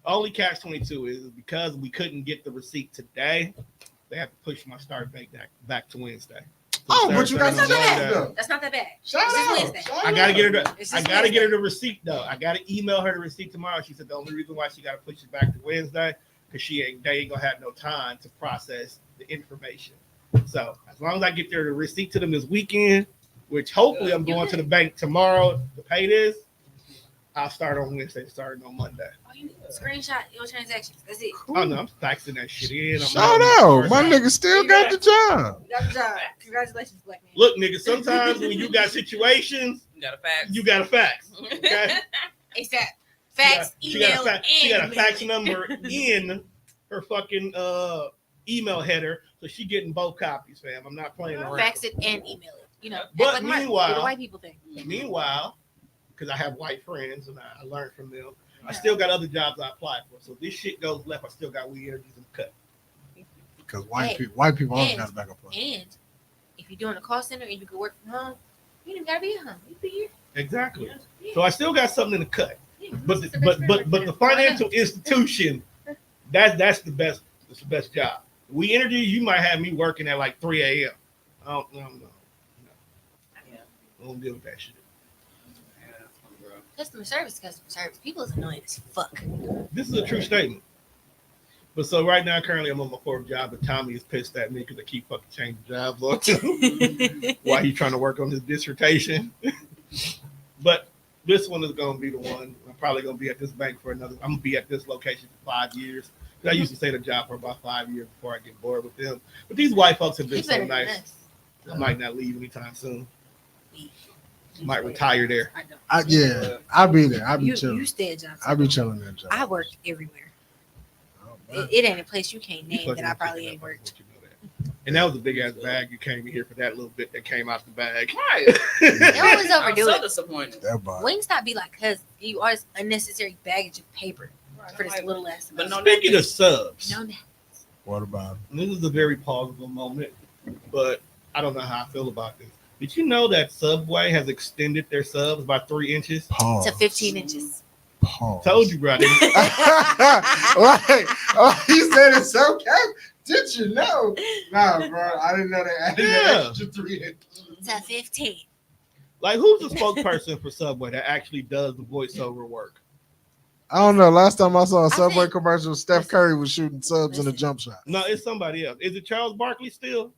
only catch 22 is because we couldn't get the receipt today. They have to push my start back to Wednesday. So Oh, but you got Thursday, to Monday. shout out. That's not that bad. Shout It's just out. Wednesday. Shout I gotta out. get her. It's I just gotta get her Wednesday. the receipt though. I gotta email her the receipt tomorrow. She said the only reason why she gotta push it back to Wednesday because they ain't gonna have no time to process the information. So as long as I get the receipt to them this weekend, which hopefully I'm going to the bank tomorrow to pay this, I'll start on Wednesday, starting on Monday. Oh, you screenshot your transactions. That's it. Oh no, I'm faxing that shit in. I'm Shout not- out. My nigga still got the job. You got the job. Congratulations, black man. Look, nigga, sometimes when you got situations, You got a fax. you got to fax. Okay? ASAP. Fax, She got email, a fax, she got a and fax email. number in her fucking email header, so she getting both copies, fam. I'm not playing around. Fax it and email it. You know, But that's like meanwhile- do the white people thing. Meanwhile, because I have white friends and I learned from them, I still got other jobs I applied for. So if this shit goes left, I still got weed energies in the cut. Because white people always got a backup plan. And if you're doing a call center and you can work from home, you don't gotta be at home. You be here. Exactly. Yeah. So I still got something in the cut. Yeah. But It's the, the best but friend but right the there. financial institution, that's the best. It's the best job. We interview. You might have me working at like 3 a.m. I don't know. I don't deal with that shit. Customer service. People is annoying as fuck. This is a true statement. But so right now, currently, I'm on my 4th job, and Tommy is pissed at me because I keep fucking changing jobs on him while he's trying to work on his dissertation. But this one is going to be the one. I'm probably going to be at this bank for another. I'm going to be at this location for 5 years. I used to stay at a job for about 5 years before I get bored with them. But these white folks have been so nice. I might not leave anytime soon. Might retire there. I know. I'll be there. I'll be You chilling. stay at jobs. I'll be chilling that job. I worked everywhere. Oh, It ain't a place you can't You name that I fucking probably chicken ain't up, I worked. want you to know that. And that was a big ass bag. You came in here for that little bit that came out the bag. They always I'm overdo so it. disappointed. that body. Wingstop be like, cause you always unnecessary baggage of paper for this Like, little ass but amount. no, Speaking of subs, No, What about it? and this is a very pausable moment, but I don't know how I feel about this. Did you know that Subway has extended their subs by 3 inches? Pause. to 15 inches. Pause. Told you, bro. I didn't- Wait, oh, he said it's okay. Did you know? Nah, bro. I didn't know they added Yeah. that extra 3 inches. To 15. Like, who's the spokesperson for Subway that actually does the voiceover work? I don't know. Last time I saw a Subway think- commercial, Steph listen, Curry was shooting subs in a listen. jump shot. No, it's somebody else. Is it Charles Barkley still?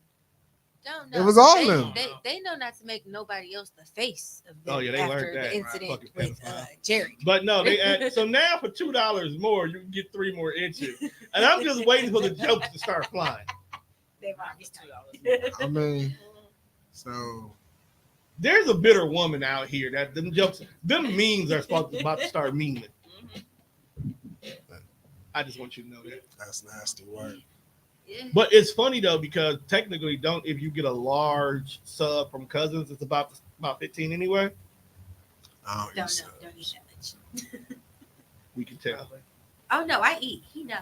Don't It know. was all they, them. They know not to make nobody else the face of them Oh, yeah, they after learned that. the incident Fucking with pedophile. Jerry. But no, they add, so now for $2 more, you can get 3 more inches. And I'm just waiting for the jokes to start flying. They've already started. I mean, so There's a bitter woman out here that them jokes, them memes are about to start meaning. I just want you to know that. that's nasty work. Yeah. But it's funny though because technically, if you get a large sub from Cousins, it's about 15 anyway. I don't eat Don't subs. eat that much. We can tell. Oh no, I eat. He know.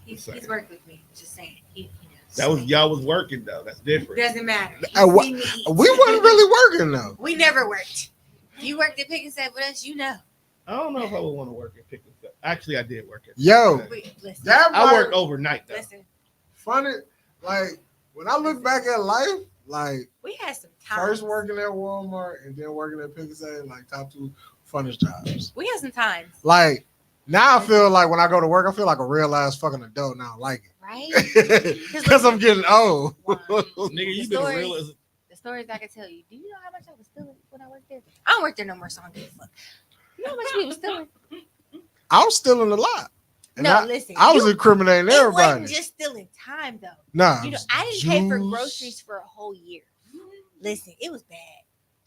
He's Sorry. worked with me. Just saying. He knows. That was y'all was working though. That's different. Doesn't matter. Uh, wha- He seen me eat. We wasn't really working though. We never worked. If you worked at Pick and Save with us, you know. I don't know if I would want to work at Pick and Stuff. Actually, I did work at. Yo, Listen. that I might worked overnight though. Listen. funny. Like when I look back at life, like We had some time. first working at Walmart and then working at Pick and Save, like top 2 funnest jobs. We had some times, Like now I feel like when I go to work, I feel like a real ass fucking adult now. I like right? it. Because I'm getting old. Nigga, you been stories- real as The stories I can tell you. Do you know how much I was stealing when I worked there? I don't work there no more, so I don't give a fuck. You know how much we was stealing? I was stealing a lot. And No, I, listen. I was you- incriminating It everybody. wasn't just stealing time though. Nah, You know, I didn't pay for juice. groceries for a whole year. Listen, it was bad.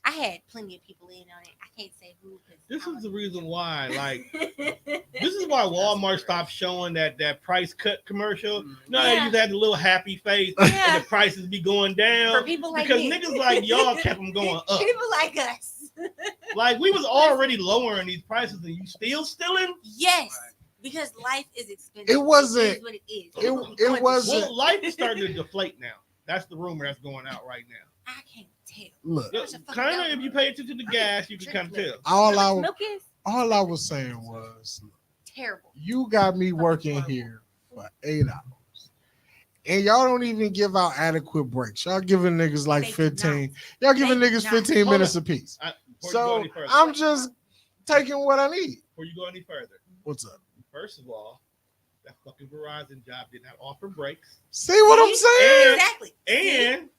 I had plenty of people in on it. I can't say who. 'cause this I is the reason why. Like, was- this is why Walmart stopped showing that price cut commercial. No, they Yeah. just had the little happy face Yeah. and the prices be going down. For people like because me. niggas like y'all kept them going up. People like us. Like we was already lowering these prices and you still stealing? Yes, because life is expensive. It wasn't- It is what it is. it- It's what we it going through. wasn't- Well, life is starting to deflate now. That's the rumor that's going out right now. I can't tell. Look, There's a fucking Kind of, dollar. if you pay attention to the gas, you can kind of tell. Milk is all I was saying was terrible. you got me working here for 8 hours. And y'all don't even give out adequate breaks. Y'all giving niggas like They do 15. Y'all giving They do niggas not. 15 Hold minutes up. apiece. Before you go So any further, I'm just taking what I need. before you go any further, What's up? first of all, that fucking Verizon job did not offer breaks, See what I'm saying? Exactly. and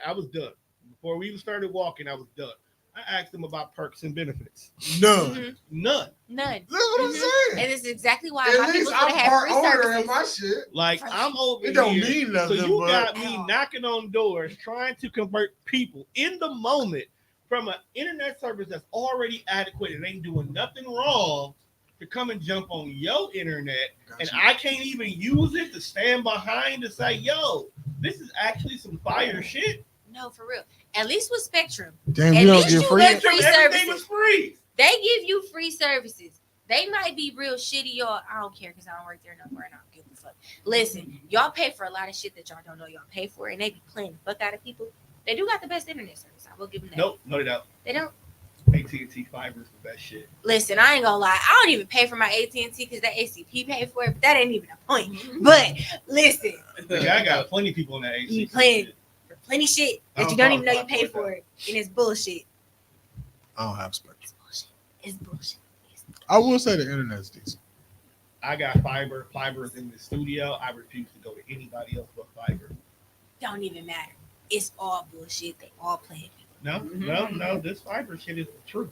I was done. Before we even started walking, I was done. I asked them about perks and benefits. None. Mhm. None. None. That's what I'm Mhm. saying. And this is exactly why At my least people gonna I'm have part free owner services. in my shit. Like I'm over It don't here. mean So nothing. you but got me At all. knocking on doors, trying to convert people in the moment from an internet service that's already adequate and ain't doing nothing wrong to come and jump on your internet, and Gotcha. I can't even use it to stand behind to say, "Yo, this is actually some fire shit." No, for real. At least with Spectrum, Damn, At you don't least get you free. get free Everything services. was free. they give you free services. They might be real shitty, y'all. I don't care because I don't work there no more and I don't give a fuck. Listen, y'all pay for a lot of shit that y'all don't know y'all pay for, and they be playing the fuck out of people. They do got the best internet service. I will give them that. Nope, no, they don't. They don't. AT&T fiber is the best shit. Listen, I ain't gonna lie. I don't even pay for my AT&T because that ACP paid for it, but that ain't even a point. But listen, Nigga, I got plenty of people on that AT&T. you playing for plenty shit I that you don't don't even know you qualify pay for for it, and it's bullshit. I don't have Spectrum. It's bullshit. It's bullshit. I will say the internet's decent. I got fiber. Fiber is in the studio. I refuse to go to anybody else but fiber. Don't even matter. It's all bullshit. They all playing people. No. This fiber shit is the truth.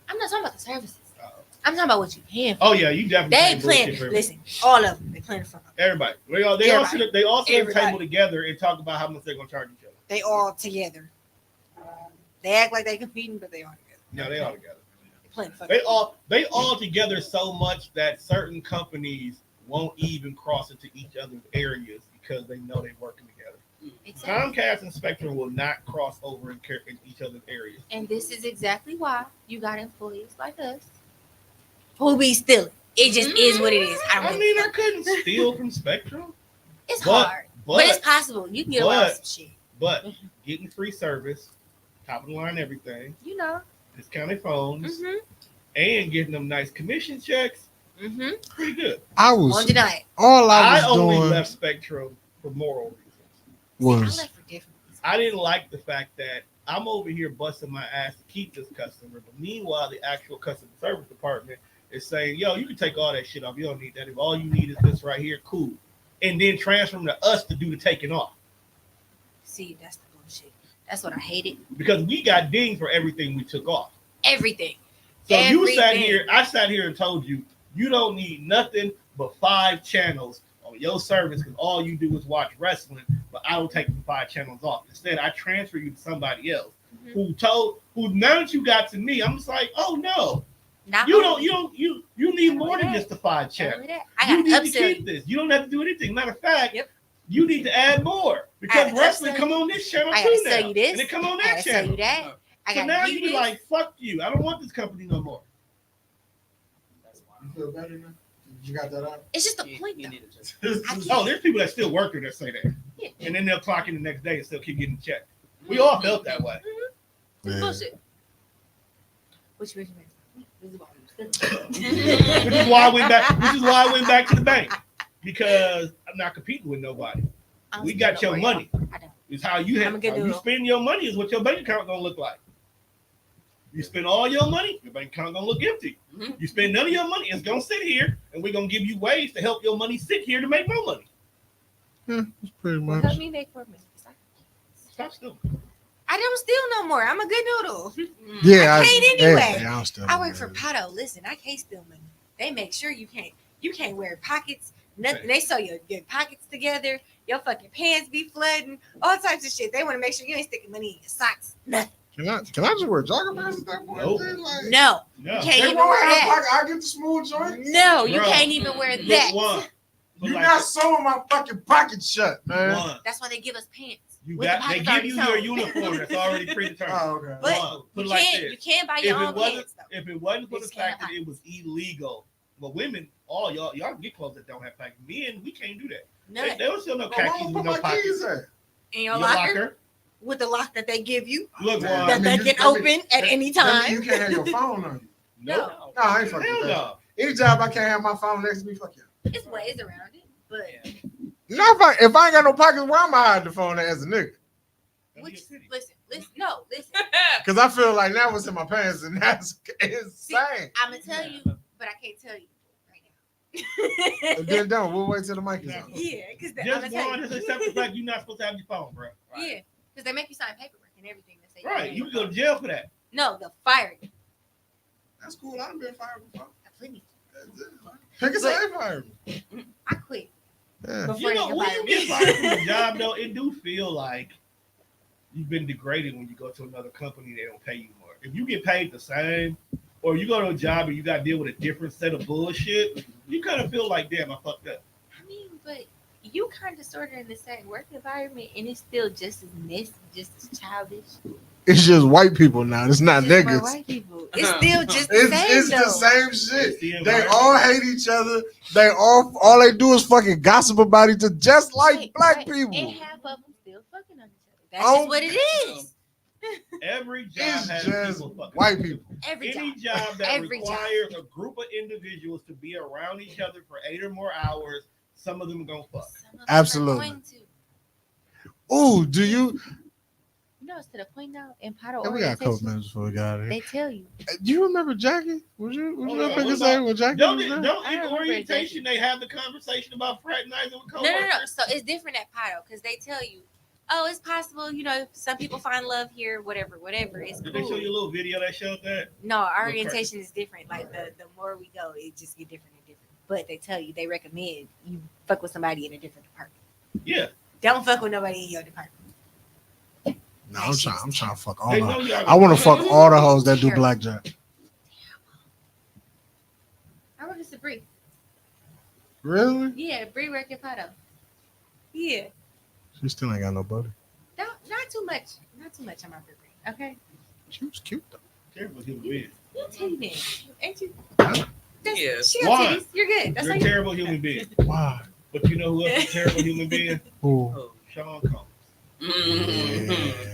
I'm not talking about the services. Uh, I'm talking about what you paying for. Oh yeah, you definitely. They ain't bullshit playing. for everybody. Listen, all of them. They playing for Everybody. They all sit at the table together and talk about how much they're gonna charge each other. They all together. They act like they competing, but they all together. No, they all together. They playing fucking They all together so much that certain companies won't even cross into each other's areas because they know they're working together. Exactly. Comcast and Spectrum will not cross over in each other's areas. And this is exactly why you got employees like us who be stealing. It just is what it is. I mean, I couldn't steal from Spectrum, It's but- hard, but it's possible. You can get away with some shit. but getting free service, top of the line, everything, You know. discounted phones, Mhm. and getting them nice commission checks, Mhm. pretty good. I Won't was deny it. all I I was only doing left Spectrum for moral reasons. I was left for different reasons. I didn't like the fact that I'm over here busting my ass to keep this customer, but meanwhile, the actual customer service department is saying, "Yo, you can take all that shit off. You don't need that. If all you need is this right here, cool." And then transfer them to us to do the taking off See, that's the bullshit. That's what I hated. because we got dinged for everything we took off. Everything. So you sat Everything. here, I sat here and told you, you don't need nothing but 5 channels on your service because all you do is watch wrestling, but I don't take the 5 channels off. Instead, I transfer you to somebody else Mhm. who now that you got to me, I'm just like, oh no, Not you only- need Not more only than that. just the 5 not channels. only that, I You got need to to upsell keep you. this. You don't have to do anything. Matter of fact, Yep. you need to add more because gotta wrestling upsell come on this channel I too gotta now. sell you this. And it come on I that gotta sell channel. you that. I So got now to you give be you this. like, fuck you. I don't want this company no more. You feel better now? You got that out? It's just a point, though. I can't- Oh, there's people that still work there that say that. Yeah. And then they'll clock in the next day and still keep getting checked. We all felt that way. It's Yeah. bullshit. What you recommend? Which is why I went back to the bank. Because I'm not competing with nobody. I don't We spend got no your more, money. y'all. I don't. It's how you I'm have a good how you noodle. spend your money is what your bank account gonna look like. You spend all your money, your bank account gonna look empty. Mhm. You spend none of your money, it's gonna sit here, and we're gonna give you ways to help your money sit here to make more money. That's pretty Well, much. help me make more money. Stop stealing. I don't steal no more. I'm a good noodle. Yeah, I can't anyway. Yeah, I'm still I work for Pato. Listen, I can't steal money. They make sure you can't wear pockets. Nothing. They sew your pockets together. Your fucking pants be flooding. All types of shit. They want to make sure you ain't sticking money in your socks. Nothing. Can I just wear jogger pants at that point? Nope. Then? Like, No. No. You can't they even won't wear have that. pocket. I get the smooth joints. No, you Bro. can't even wear Put that. one. Put You're like not this. sewing my fucking pocket shut, man. One. That's why they give us pants. You With the got they pockets give already you sewn. your uniform that's already predetermined. Oh, okay. But One. Put you it like can't. this. You can't buy If your it own wasn't pants though. if it wasn't for They the just can't fact that have it was illegal, but women, all y'all can get clothes that don't have pockets. Men, we can't do that. None. They don't sell no But where khakis I'm with put no my pockets. keys at? In Your your locker, with the lock that they give you Look, Damn. Juan. that mean, they you- can that mean- open at any That mean time. you can't have your phone on you. No. No, I ain't fucking Hell with that. no. Any job I can't have my phone next to me, fuck you. It's ways around it, but Not if I ain't got no pockets, where am I hiding the phone at as a nigga? which listen, listen. Because I feel like now what's in my pants and that's insane. I'm gonna tell you, but I can't tell you right And now. then don't. We'll wait till the mic is on. Yeah, because I'm Just gonna tell one, you. just accept the fact you're not supposed to have your phone, bro. Yeah, because they make you sign paperwork and everything that say Right. You can go to jail for that. No, they'll fire you. That's cool. I've been fired before. I plenty. Pick a But- side fire. I quit. Yeah. Before You they know, can when fire you me. get fired from a job, though, it do feel like you've been degraded when you go to another company. They don't pay you more. If you get paid the same, or you go to a job and you got to deal with a different set of bullshit, you kind of feel like, damn, I fucked up. I mean, but you kind of sort of in the same work environment, and it's still just as messy, just as childish. It's just white people now. It's not Just more niggas. white people. It's still just the It's, same. it's though. the same shit. The They environment. all hate each other. They all they do is fucking gossip about each other, just like Right, black right. people. And half of them still fucking on each other. That's Oh, just what it is. Every job It's has just people fucking. white people. Every Any job. job that Every job. requires a group of individuals to be around each other for 8 or more hours, some of them are gonna fuck. Some of them are Absolutely. going to. Ooh, do you? You know, it's to the point now in paddle Yeah, we got a couple orientation, minutes before we got out of here. they tell you. Do you remember Jackie? Was you Hold up on, in what say about- when Jackie Don't was there? in I don't remember orientation they have the conversation about fraternizing with No, coworkers? no, no. So it's different at paddle because they tell you, oh, it's possible. You know, some people find love here, whatever, whatever. It's Did they show cool. you a little video that showed that? No, our Okay. orientation is different. Like the more we go, it just get different and different. But they tell you they recommend you fuck with somebody in a different department. Yeah. Don't fuck with nobody in your department. No, I'm trying to fuck all They the. know y'all I want to fuck all the hoes that do Terrible. blackjack. I work at Bree. Really? Yeah, Bree work at paddle. Yeah, She still ain't got no buddy. not too much. Not too much on my Bree. Okay, She was cute though. Terrible human being. you titty man, ain't you? Yes. She got Why? titties. You're good. That's You're all a you. terrible human being. Why? But you know who else is a terrible human being? Ooh. Oh. Sean Combs. Mhm. Yeah.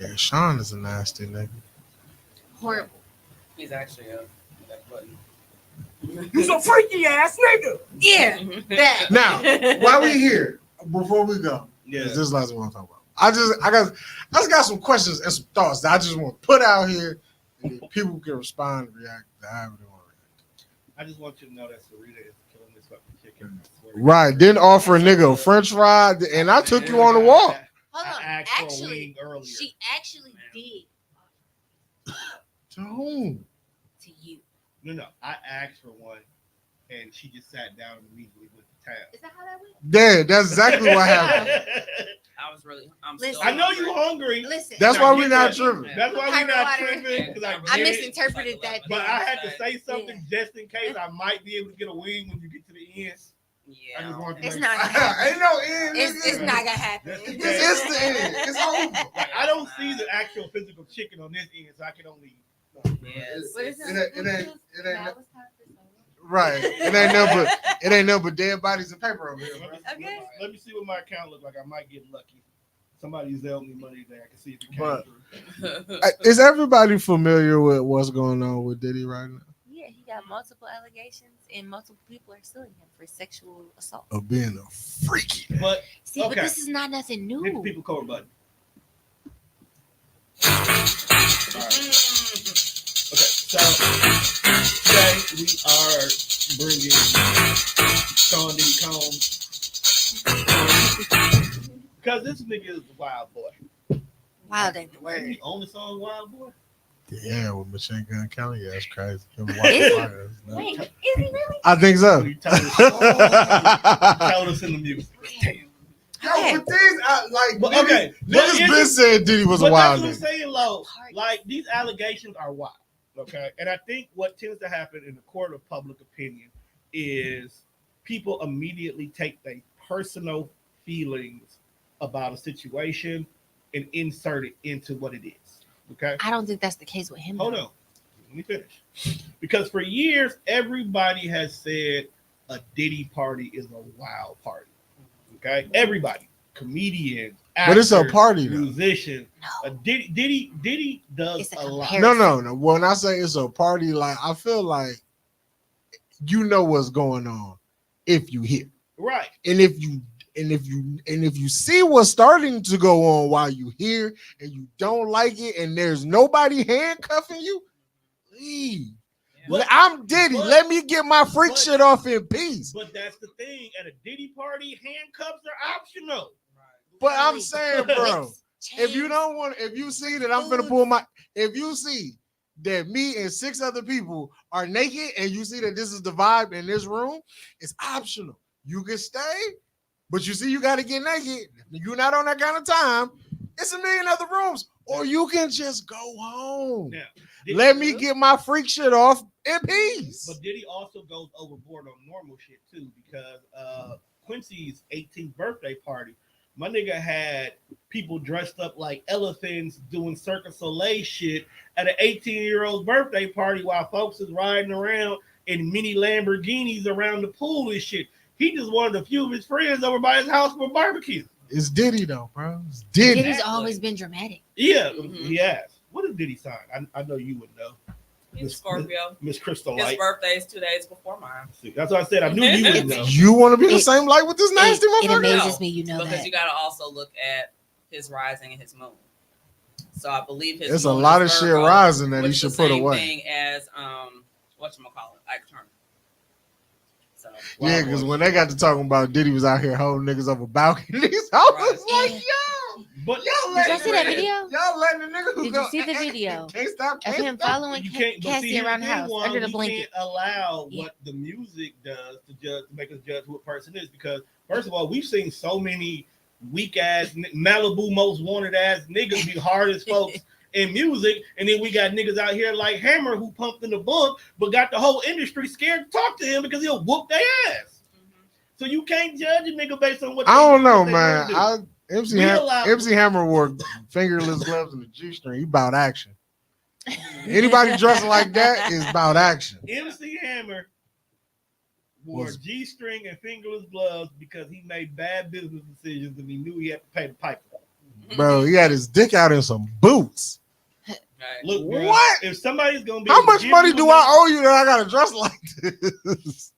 Yeah, Sean is a nasty nigga. Horrible. He's actually a that button. He's a freaky ass nigga. Yeah. That. Now, while we here, before we go, Yeah. this is the last one I want to talk about. I just got some questions and some thoughts that I just want to put out here, and then people can respond and react to however they want to react. I just want you to know that Sarita is killing this fucking chicken. I swear to Right? God. Didn't offer a nigga a French fry, and I took you on the walk. Hold on. I asked for a Actually, wing earlier. she actually did To whom? to you. No. I asked for one, and she just sat down and immediately went to town. Is that how that went? Yeah, that's exactly what happened. I was really. I'm Listen. still I know you hungry. Listen. That's I why get we're not that. tripping. That's why we're Private not water. tripping. Because I get it. misinterpreted that. But I had to say Yeah. something just in case I might be able to get a wing when you get to the end. Yeah. I just wanted to It's make- not gonna happen. Ain't no end. It's not gonna happen. It's the end. It's over. Like, I don't see the actual physical chicken on this end, so I can only. Yes. What is It it? ain't- it ain't- it ain't- Now it's time for some. Right. It ain't no but dead bodies and paper over here, bro. Okay. Let me see what my account look like. I might get lucky. Somebody Zelled me money today. I can see if it came But- through. Is everybody familiar with what's going on with Diddy right now? Yeah, he got multiple allegations, and multiple people are suing him for sexual assault. Of being a freaky. But See, but Okay. this is not nothing hit the new. people cover button. Alright. Okay, so today we are bringing Sean D. Combs because this nigga is a wild boy. Wild ain't the Ain't word. he on the song Wild Boy? Yeah, with Machine Gun Kelly. Yeah, that's crazy. Him Is watching it? fire, that's nuts. Wait, is he really? I think so. He told us, told us in the music. Yo, but these, like, But niggas, okay, but niggas is been it- saying Diddy was a But wild that's what I'm nigga. saying, Lo. Like, these allegations are wild. Okay. And I think what tends to happen in the court of public opinion is people immediately take their personal feelings about a situation and insert it into what it is. Okay. I don't think that's the case with him. Hold though. on. Let me finish. Because for years, everybody has said a Diddy party is a wild party. Okay. Everybody. Comedians. But it's a actors, party, though. musicians. No. Diddy does It's a a lot. comparison. No. When I say it's a party, like, I feel like you know what's going on if you hear. Right. And if you see what's starting to go on while you here and you don't like it and there's nobody handcuffing you, leave. But- I'm Diddy. but- Let me get my freak but- shit off in peace. But that's the thing. At a Diddy party, handcuffs are optional. But I'm Really? saying, bro, Whips, if you chains. don't want, if you see that I'm finna pull my, if you see that me and 6 other people are naked and you see that this is the vibe in this room, it's optional. You can stay, but you see you got to get naked. You're not on that kind of time. It's a million other rooms. or you can just go home. Now, Let me get my freak shit off in peace. But Diddy also goes overboard on normal shit too, because Quincy's 18th birthday party, my nigga had people dressed up like elephants doing Cirque du Soleil shit at an 18-year-old birthday party while folks is riding around in mini Lamborghinis around the pool and shit. He just wanted a few of his friends over by his house for a barbecue. It's Diddy though, bro. It's Diddy. Diddy's always been dramatic. Yeah, he has. What did Diddy sign? I know you would know. He's Scorpio. Miss Crystal His Light. birthday is 2 days before mine. That's what I said. I knew you would know. You want to be the same light with this nasty It motherfucker? amazes me, you know because that. you got to also look at his rising and his moon. So I believe his It's a moon lot is of shit Virgo, rising that he which is should the put same away. thing as whatchamacallit, Ike Turner. So Yeah, because when they got to talking about Diddy was out here holding niggas over balconies, I was Right. like, yo, But y'all Did y'all see that video? Y'all letting the nigga who Did go, you see the video Can't stop, of can't him stop. following you can't. But see, Cassie here's around the thing, house Juan, under the we blanket? can't allow Yeah. what the music does to make us judge who a person is. Because first of all, we've seen so many weak ass Malibu most wanted ass niggas be hard as folks in music, and then we got niggas out here like Hammer who pumped in the book, but got the whole industry scared to talk to him because he'll whoop their ass. So you can't judge a nigga based on what I don't know, what they man. wanna do. MC Hammer wore fingerless gloves and a G-string. He about action. Anybody dressed like that is about action. MC Hammer wore G-string and fingerless gloves because he made bad business decisions and he knew he had to pay the piper. Bro, he had his dick out in some boots. right. Look, bro, What? if somebody's gonna be How able to much give money you do enough- I owe you that I gotta dress like this?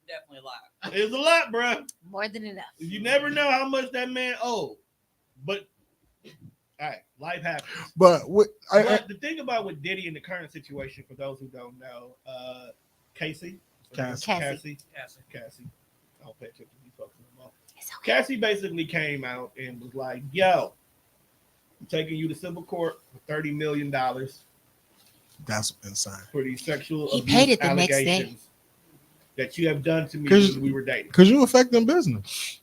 Definitely a lot. It's a lot, bro. More than enough. You never know how much that man owed. But all right, life happens. But But the thing about with Diddy in the current situation, for those who don't know, Cassie. Cassie. I don't pay attention to these folks anymore. It's okay. Cassie basically came out and was like, "Yo, I'm taking you to civil court for $30 million that's insane. for these sexual He abuse paid it the next day. allegations that you have done to me 'Cause- when we were dating." Cause you affecting business.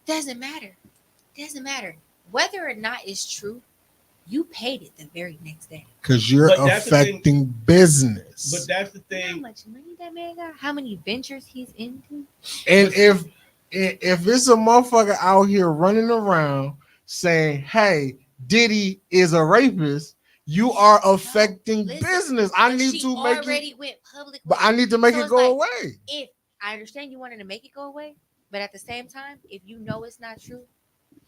Doesn't matter. Doesn't matter. Whether or not it's true, you paid it the very next day. Cause you're But that's the thing- affecting business. But that's the How thing. much money that man got? How many ventures he's into? And if it's a motherfucker out here running around saying, "Hey, Diddy is a rapist," you are affecting Listen, business. I but need she to make it, already went public. but with I need to make So it it's go like- away. If I understand you wanted to make it go away, but at the same time, if you know it's not true,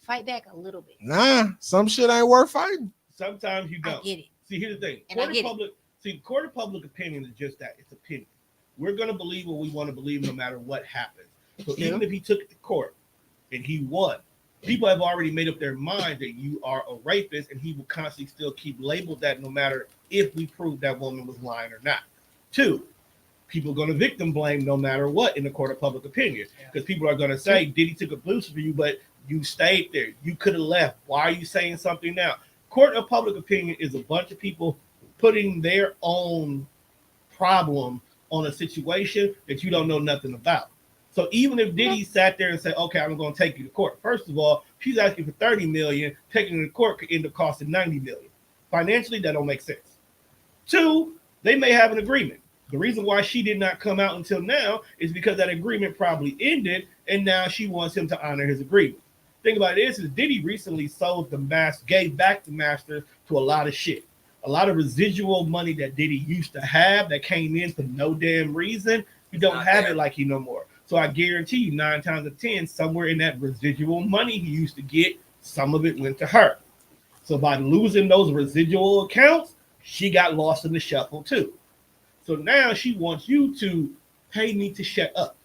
fight back a little bit. Nah, some shit ain't worth fighting. Sometimes you I don't. get it. See, here's the thing. And I get it. Court of public opinion is just that. It's opinion. We're gonna believe what we want to believe no matter what happens. So even if he took it to court and he won, people have already made up their mind that you are a rapist, and he will constantly still keep labeled that no matter if we prove that woman was lying or not. Two, people are going to victim blame no matter what in the court of public opinion, because people are going to say Diddy took a boost for you, but you stayed there. You could have left. Why are you saying something now? Court of public opinion is a bunch of people putting their own problem on a situation that you don't know nothing about. So even if Diddy sat there and said, "Okay, I'm going to take you to court," first of all, she's asking for $30 million. Taking her to court could end up costing $90 million. Financially, that don't make sense. Two, they may have an agreement. The reason why she did not come out until now is because that agreement probably ended, and now she wants him to honor his agreement. Thing about it is Diddy recently sold the master, gave back the master to a lot of shit. A lot of residual money that Diddy used to have that came in for no damn reason. He don't have it like he no more. So I guarantee you 9 times out of 10, somewhere in that residual money he used to get, some of it went to her. So by losing those residual accounts, she got lost in the shuffle too. So now she wants you to pay me to shut up.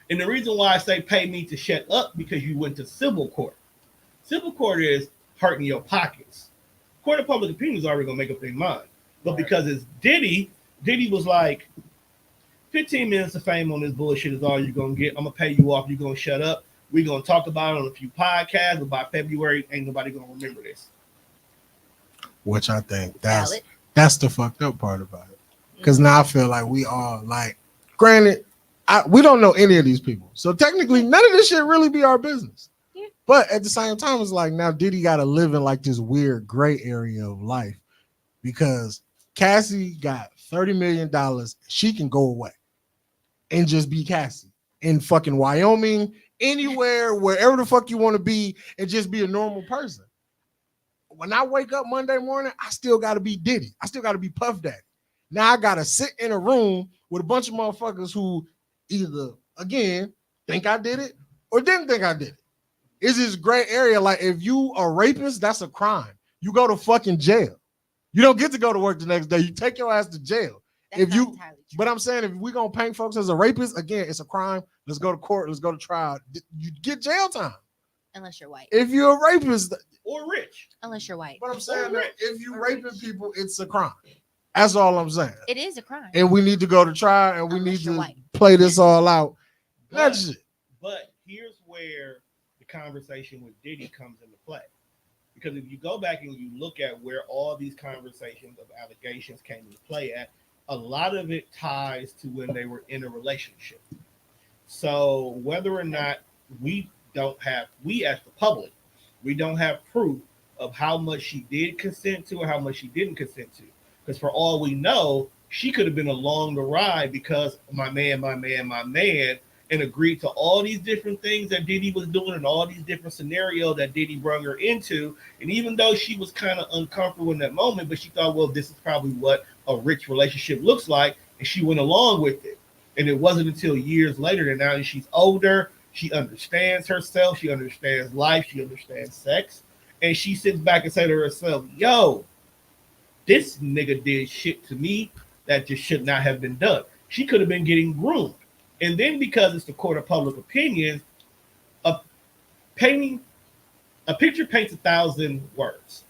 And the reason why I say pay me to shut up, because you went to civil court. Civil court is hurting your pockets. Court of public opinion is already going to make up their mind. But because it's Diddy, Diddy was like, 15 minutes of fame on this bullshit is all you're going to get. I'm going to pay you off. You're going to shut up. We're going to talk about it on a few podcasts. But by February, ain't nobody going to remember this. Which I think Valid. that's the fucked up part about it. Because now I feel like we all like, granted, we don't know any of these people. So technically, none of this shit really be our business. Yeah. But at the same time, it's like now Diddy got to live in like this weird gray area of life because Cassie got $30 million. She can go away and just be Cassie in fucking Wyoming, anywhere, wherever the fuck you want to be, and just be a normal person. When I wake up Monday morning, I still got to be Diddy. I still got to be Puff Daddy. Now I got to sit in a room with a bunch of motherfuckers who either, again, think I did it or didn't think I did it. It's this gray area. Like if you a rapist, that's a crime. You go to fucking jail. You don't get to go to work the next day. You take your ass to jail. That's If not you, entirely true. but I'm saying if we're gonna paint folks as a rapist, again, it's a crime. Let's go to court. Let's go to trial. You get jail time. Unless you're white. If you're a rapist, or rich. Unless you're white. but I'm saying that if you raping people, it's a crime. That's all I'm saying. It is a crime. And we need to go to trial and we Unless need you're to white. play this all out. That's it. But here's where the conversation with Diddy comes into play. Because if you go back and you look at where all these conversations of allegations came into play at, a lot of it ties to when they were in a relationship. So whether or not we as the public, we don't have proof of how much she did consent to or how much she didn't consent to. Because for all we know, she could have been along the ride because my man, and agreed to all these different things that Diddy was doing and all these different scenarios that Diddy brought her into. And even though she was kind of uncomfortable in that moment, but she thought, well, this is probably what a rich relationship looks like. And she went along with it. And it wasn't until years later that now that she's older, she understands herself, she understands life, she understands sex. And she sits back and says to herself, yo, this nigga did shit to me that just should not have been done. She could have been getting groomed. And then because it's the court of public opinion, a picture paints 1,000 words.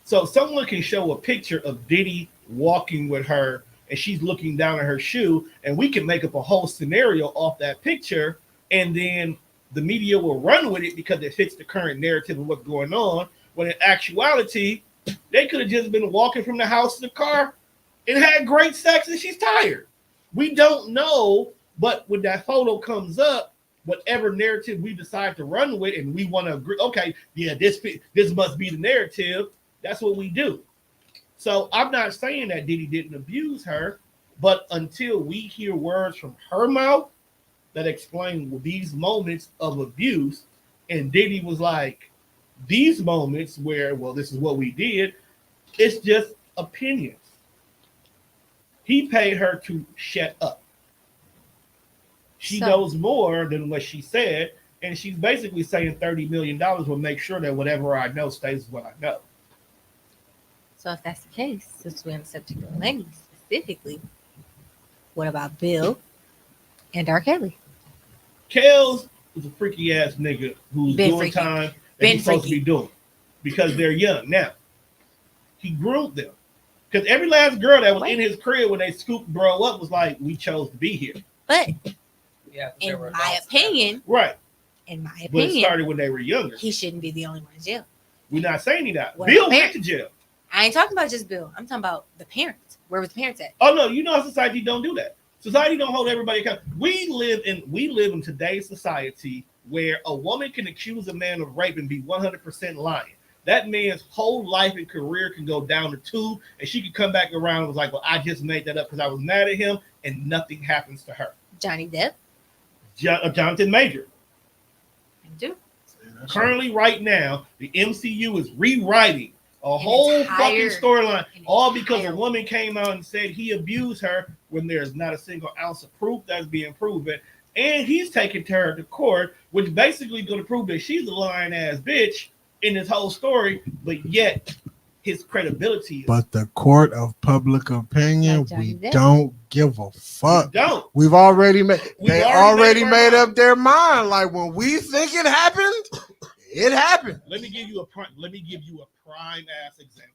So someone can show a picture of Diddy walking with her and she's looking down at her shoe, and we can make up a whole scenario off that picture, and then the media will run with it because it fits the current narrative of what's going on, when in actuality, they could have just been walking from the house to the car and had great sex and she's tired. We don't know, but when that photo comes up, whatever narrative we decide to run with and we want to agree, okay, yeah, this must be the narrative, that's what we do. So I'm not saying that Diddy didn't abuse her, but until we hear words from her mouth that explain these moments of abuse, and Diddy was like, these moments where, well, this is what we did, it's just opinions. He paid her to shut up. She knows more than what she said, and she's basically saying $30 million will make sure that whatever I know stays what I know. So if that's the case, since we're on the subject of money specifically, what about Bill and R. Kelly? Kels is a freaky ass nigga who's Been doing freaky. time that Been he's supposed to freaky. be doing because they're young. Now, he groomed them. Because every last girl that was in his crib when they scooped bro up was like, we chose to be here. But Yeah, 'cause they in were my adults. opinion, Right. But it But it started when they were younger. he shouldn't be the only one in jail. We're not saying that. Well, Bill fair. went to jail. I ain't talking about just Bill. I'm talking about the parents. Where was the parents at? Oh no, you know society don't do that. Society don't hold everybody accountable. We live in today's society where a woman can accuse a man of rape and be 100% lying. That man's whole life and career can go down the tube, and she could come back around and was like, well, I just made that up because I was mad at him, and nothing happens to her. Johnny Depp. Jonathan Major. Do. Currently, right now, the MCU is rewriting a whole fucking entire- storyline, all because a entire- woman came out and said he abused her when there's not a single ounce of proof that's being proven. And he's taking her to court, which basically going to prove that she's a lying ass bitch in this whole story, but yet his credibility is. But the court of public opinion, Like Johnny we Depp. don't give a fuck. Don't. We've already made. We've They already already made made our up their mind. Like when we think it happened, it happened. Let me give you a prime ass example.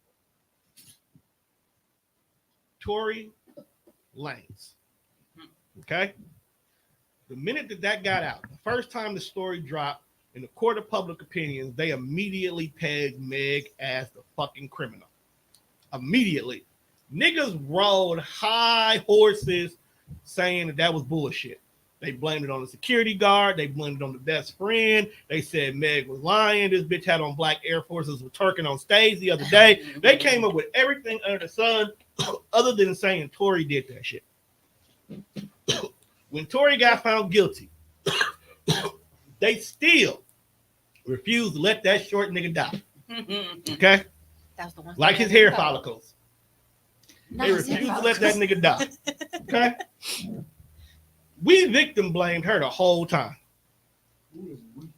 Tory Lanez. Okay? The minute that got out, the first time the story dropped in the court of public opinion, they immediately pegged Meg as the fucking criminal. Immediately. Niggas rode high horses saying that was bullshit. They blamed it on the security guard. They blamed it on the best friend. They said Meg was lying. This bitch had on black Air Forces with twerking on stage the other day. They came up with everything under the sun other than saying Tory did that shit. When Tory got found guilty, they still refused to let that short nigga die. Okay? That was the one. Like his hair follicles. Not They his hair refused to let follicles. that nigga die. Okay? We victim blamed her the whole time.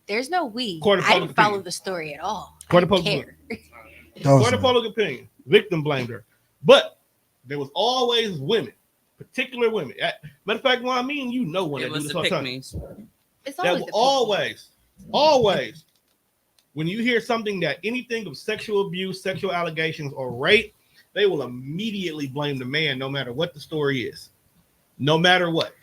There's no we. Court of I public didn't follow opinion. the story at all. Court I of didn't public care. Court of public opinion. Victim blamed her. But there was always women, particular women. Matter of fact, well, me and you know one It that do was this the all the time. pick-me's. It's That always will the people. always, when you hear something that anything of sexual abuse, sexual allegations, or rape, they will immediately blame the man, no matter what the story is. No matter what.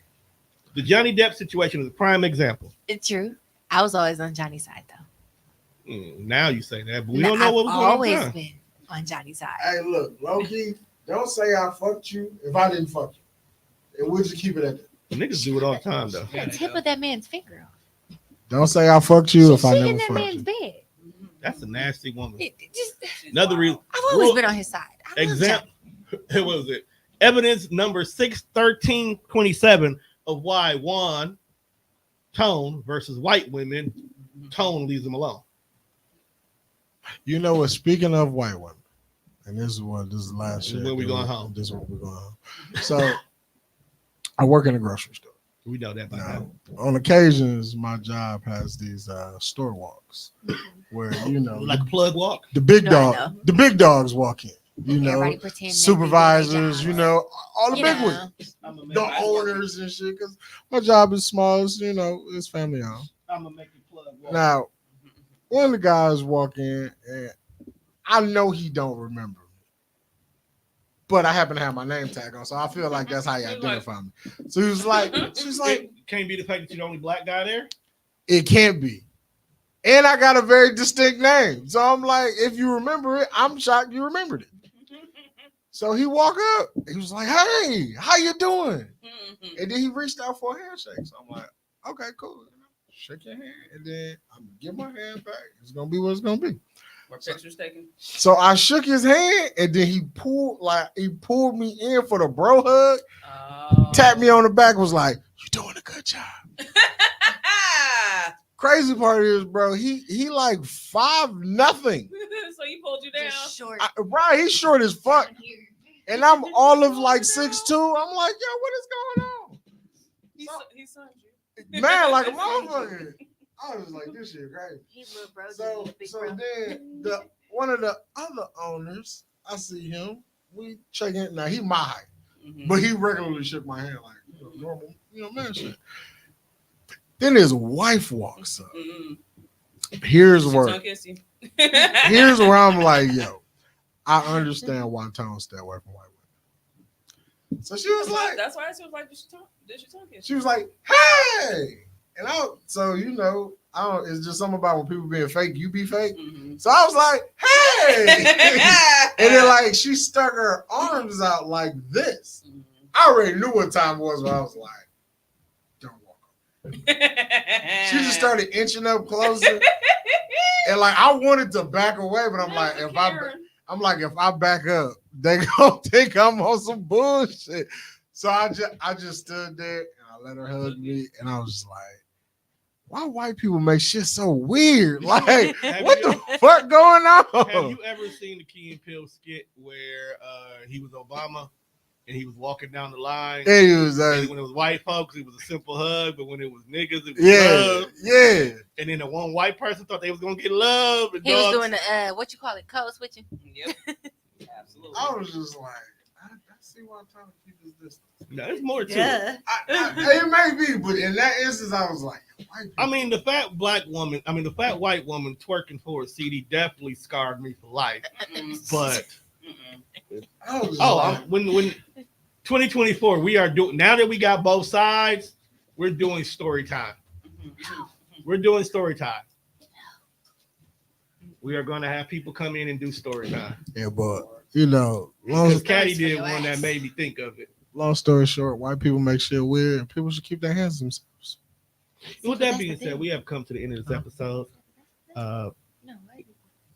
The Johnny Depp situation is a prime example. It's true. I was always on Johnny's side though. Now you say that, but we No, don't know what was going on. always at the time. been on Johnny's side. Hey, look, low-key, don't say I fucked you if I didn't fuck you. And we'll just keep it at that. Niggas do it all the time, though. The tip of that man's finger off. Don't say I fucked you if I She never in that fucked man's you. bed. That's a nasty woman. Just, Another reason. I've always Well, been on his side. I love Example. Johnny. What was it? Evidence number 61327 of why Juan Tone versus white women, Tone leaves them alone. You know what? Speaking of white women, and this is the last shit. When we going home. This is when we're going home. So I work in a grocery store. We know that by now. Now, on occasions, my job has these store walks where Like a plug walk. the big No, I dog, know. the big dogs walk in. You know, Everybody pretend they be doing supervisors. their You job. know, all the You big know. ones, the owners and shit. Because my job is small. It's, you know, it's family owned. I'm gonna make you plug walk. Now, one of the guys walk in, and I know he don't remember me, but I happen to have my name tag on, so I feel like that's how he identify me. So he was like, she's like, It can't be the fact that you're the only black guy there. it can't be. And I got a very distinct name. So I'm like, if you remember it, I'm shocked you remembered it. So he walked up. He was like, hey, how you doing? And then he reached out for a handshake. So I'm like, okay, cool. Shake your hand. And then I'm going to give my hand back. It's going to be what it's going to be. More pictures taken. So I shook his hand, and then he pulled me in for the bro hug, tapped me on the back, was like, "You doing a good job." Crazy part is, bro, he like 5'0". So he pulled you down. Just short. Right, he's short as fuck, and I'm all of like 6'2". I'm like, yo, what is going on? He sunned you. Man, like a motherfucker. I was like, this shit crazy. He little bro. So Big bro. then one of the other owners, I see him. We check in. Now he my height, but he regularly shook my hand like normal, man shit. Then his wife walks up. Here's where I'm like, yo, I understand why Tone stay away from white women. So she was like, that's why she was like, did you talk? she was like, hey. And it's just something about when people being fake, you be fake. So I was like, hey. And then like she stuck her arms out like this. I already knew what time it was, but I was like, don't walk over. She just started inching up closer. And like I wanted to back away, but I'm like, if I back up, they gonna think I'm on some bullshit. So I just stood there and I let her hug me, and I was just like, why white people make shit so weird? Like, what the fuck going Have on? you ever seen the Key and Peele skit where he was Obama and he was walking down the line? Yeah, he was, and when it was white folks, it was a simple hug, but when it was niggas, it was love. Yeah. And then the one white person thought they was gonna get love. And He was dogs. doing the what you call it, code switching. Yep. Absolutely. I was just like, I see why I'm trying to keep this distance. No, there's more to it. Yeah. It may be, but in that instance, I was like, white people. I mean, the fat white woman twerking for a CD definitely scarred me for life. But I was just like, when 2024, we are doing, now that we got both sides, we're doing story time. We're doing story time. We are going to have people come in and do story time. yeah, but long Because as Caddy Stories for did your one that ass. made me think of it. long story short, white people make shit weird, and people should keep their hands to themselves. With that being said, we have come to the end of this episode. No, wait.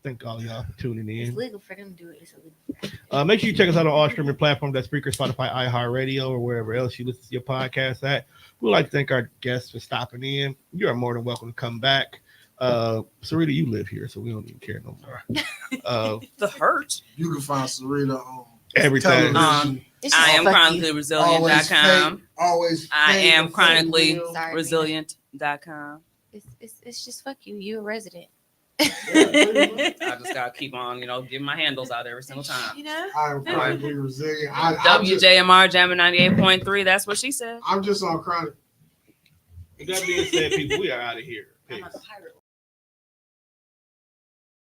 Thank all y'all for tuning It's in. legal for them to do it. It's illegal. Make sure you check us out on all streaming platforms. That's Spreaker, Spotify, iHeartRadio, or wherever else you listen to your podcast at. We'd like to thank our guests for stopping in. You are more than welcome to come back. Sarita, you live here, so we don't even care no more. The hurt. You can find Sarita on Everything. television. It's I just am fuck chronically you. resilient.com. Always I fake am and chronically fake Sorry, resilient.com. It's just fuck you. You a resident. I just gotta keep on, giving my handles out every single time. You know? I am chronically resilient. WJMR jamming 98.3. That's what she said. I'm just on chronic. With that being said, people, we are out of here. I'm Peace. on a pirate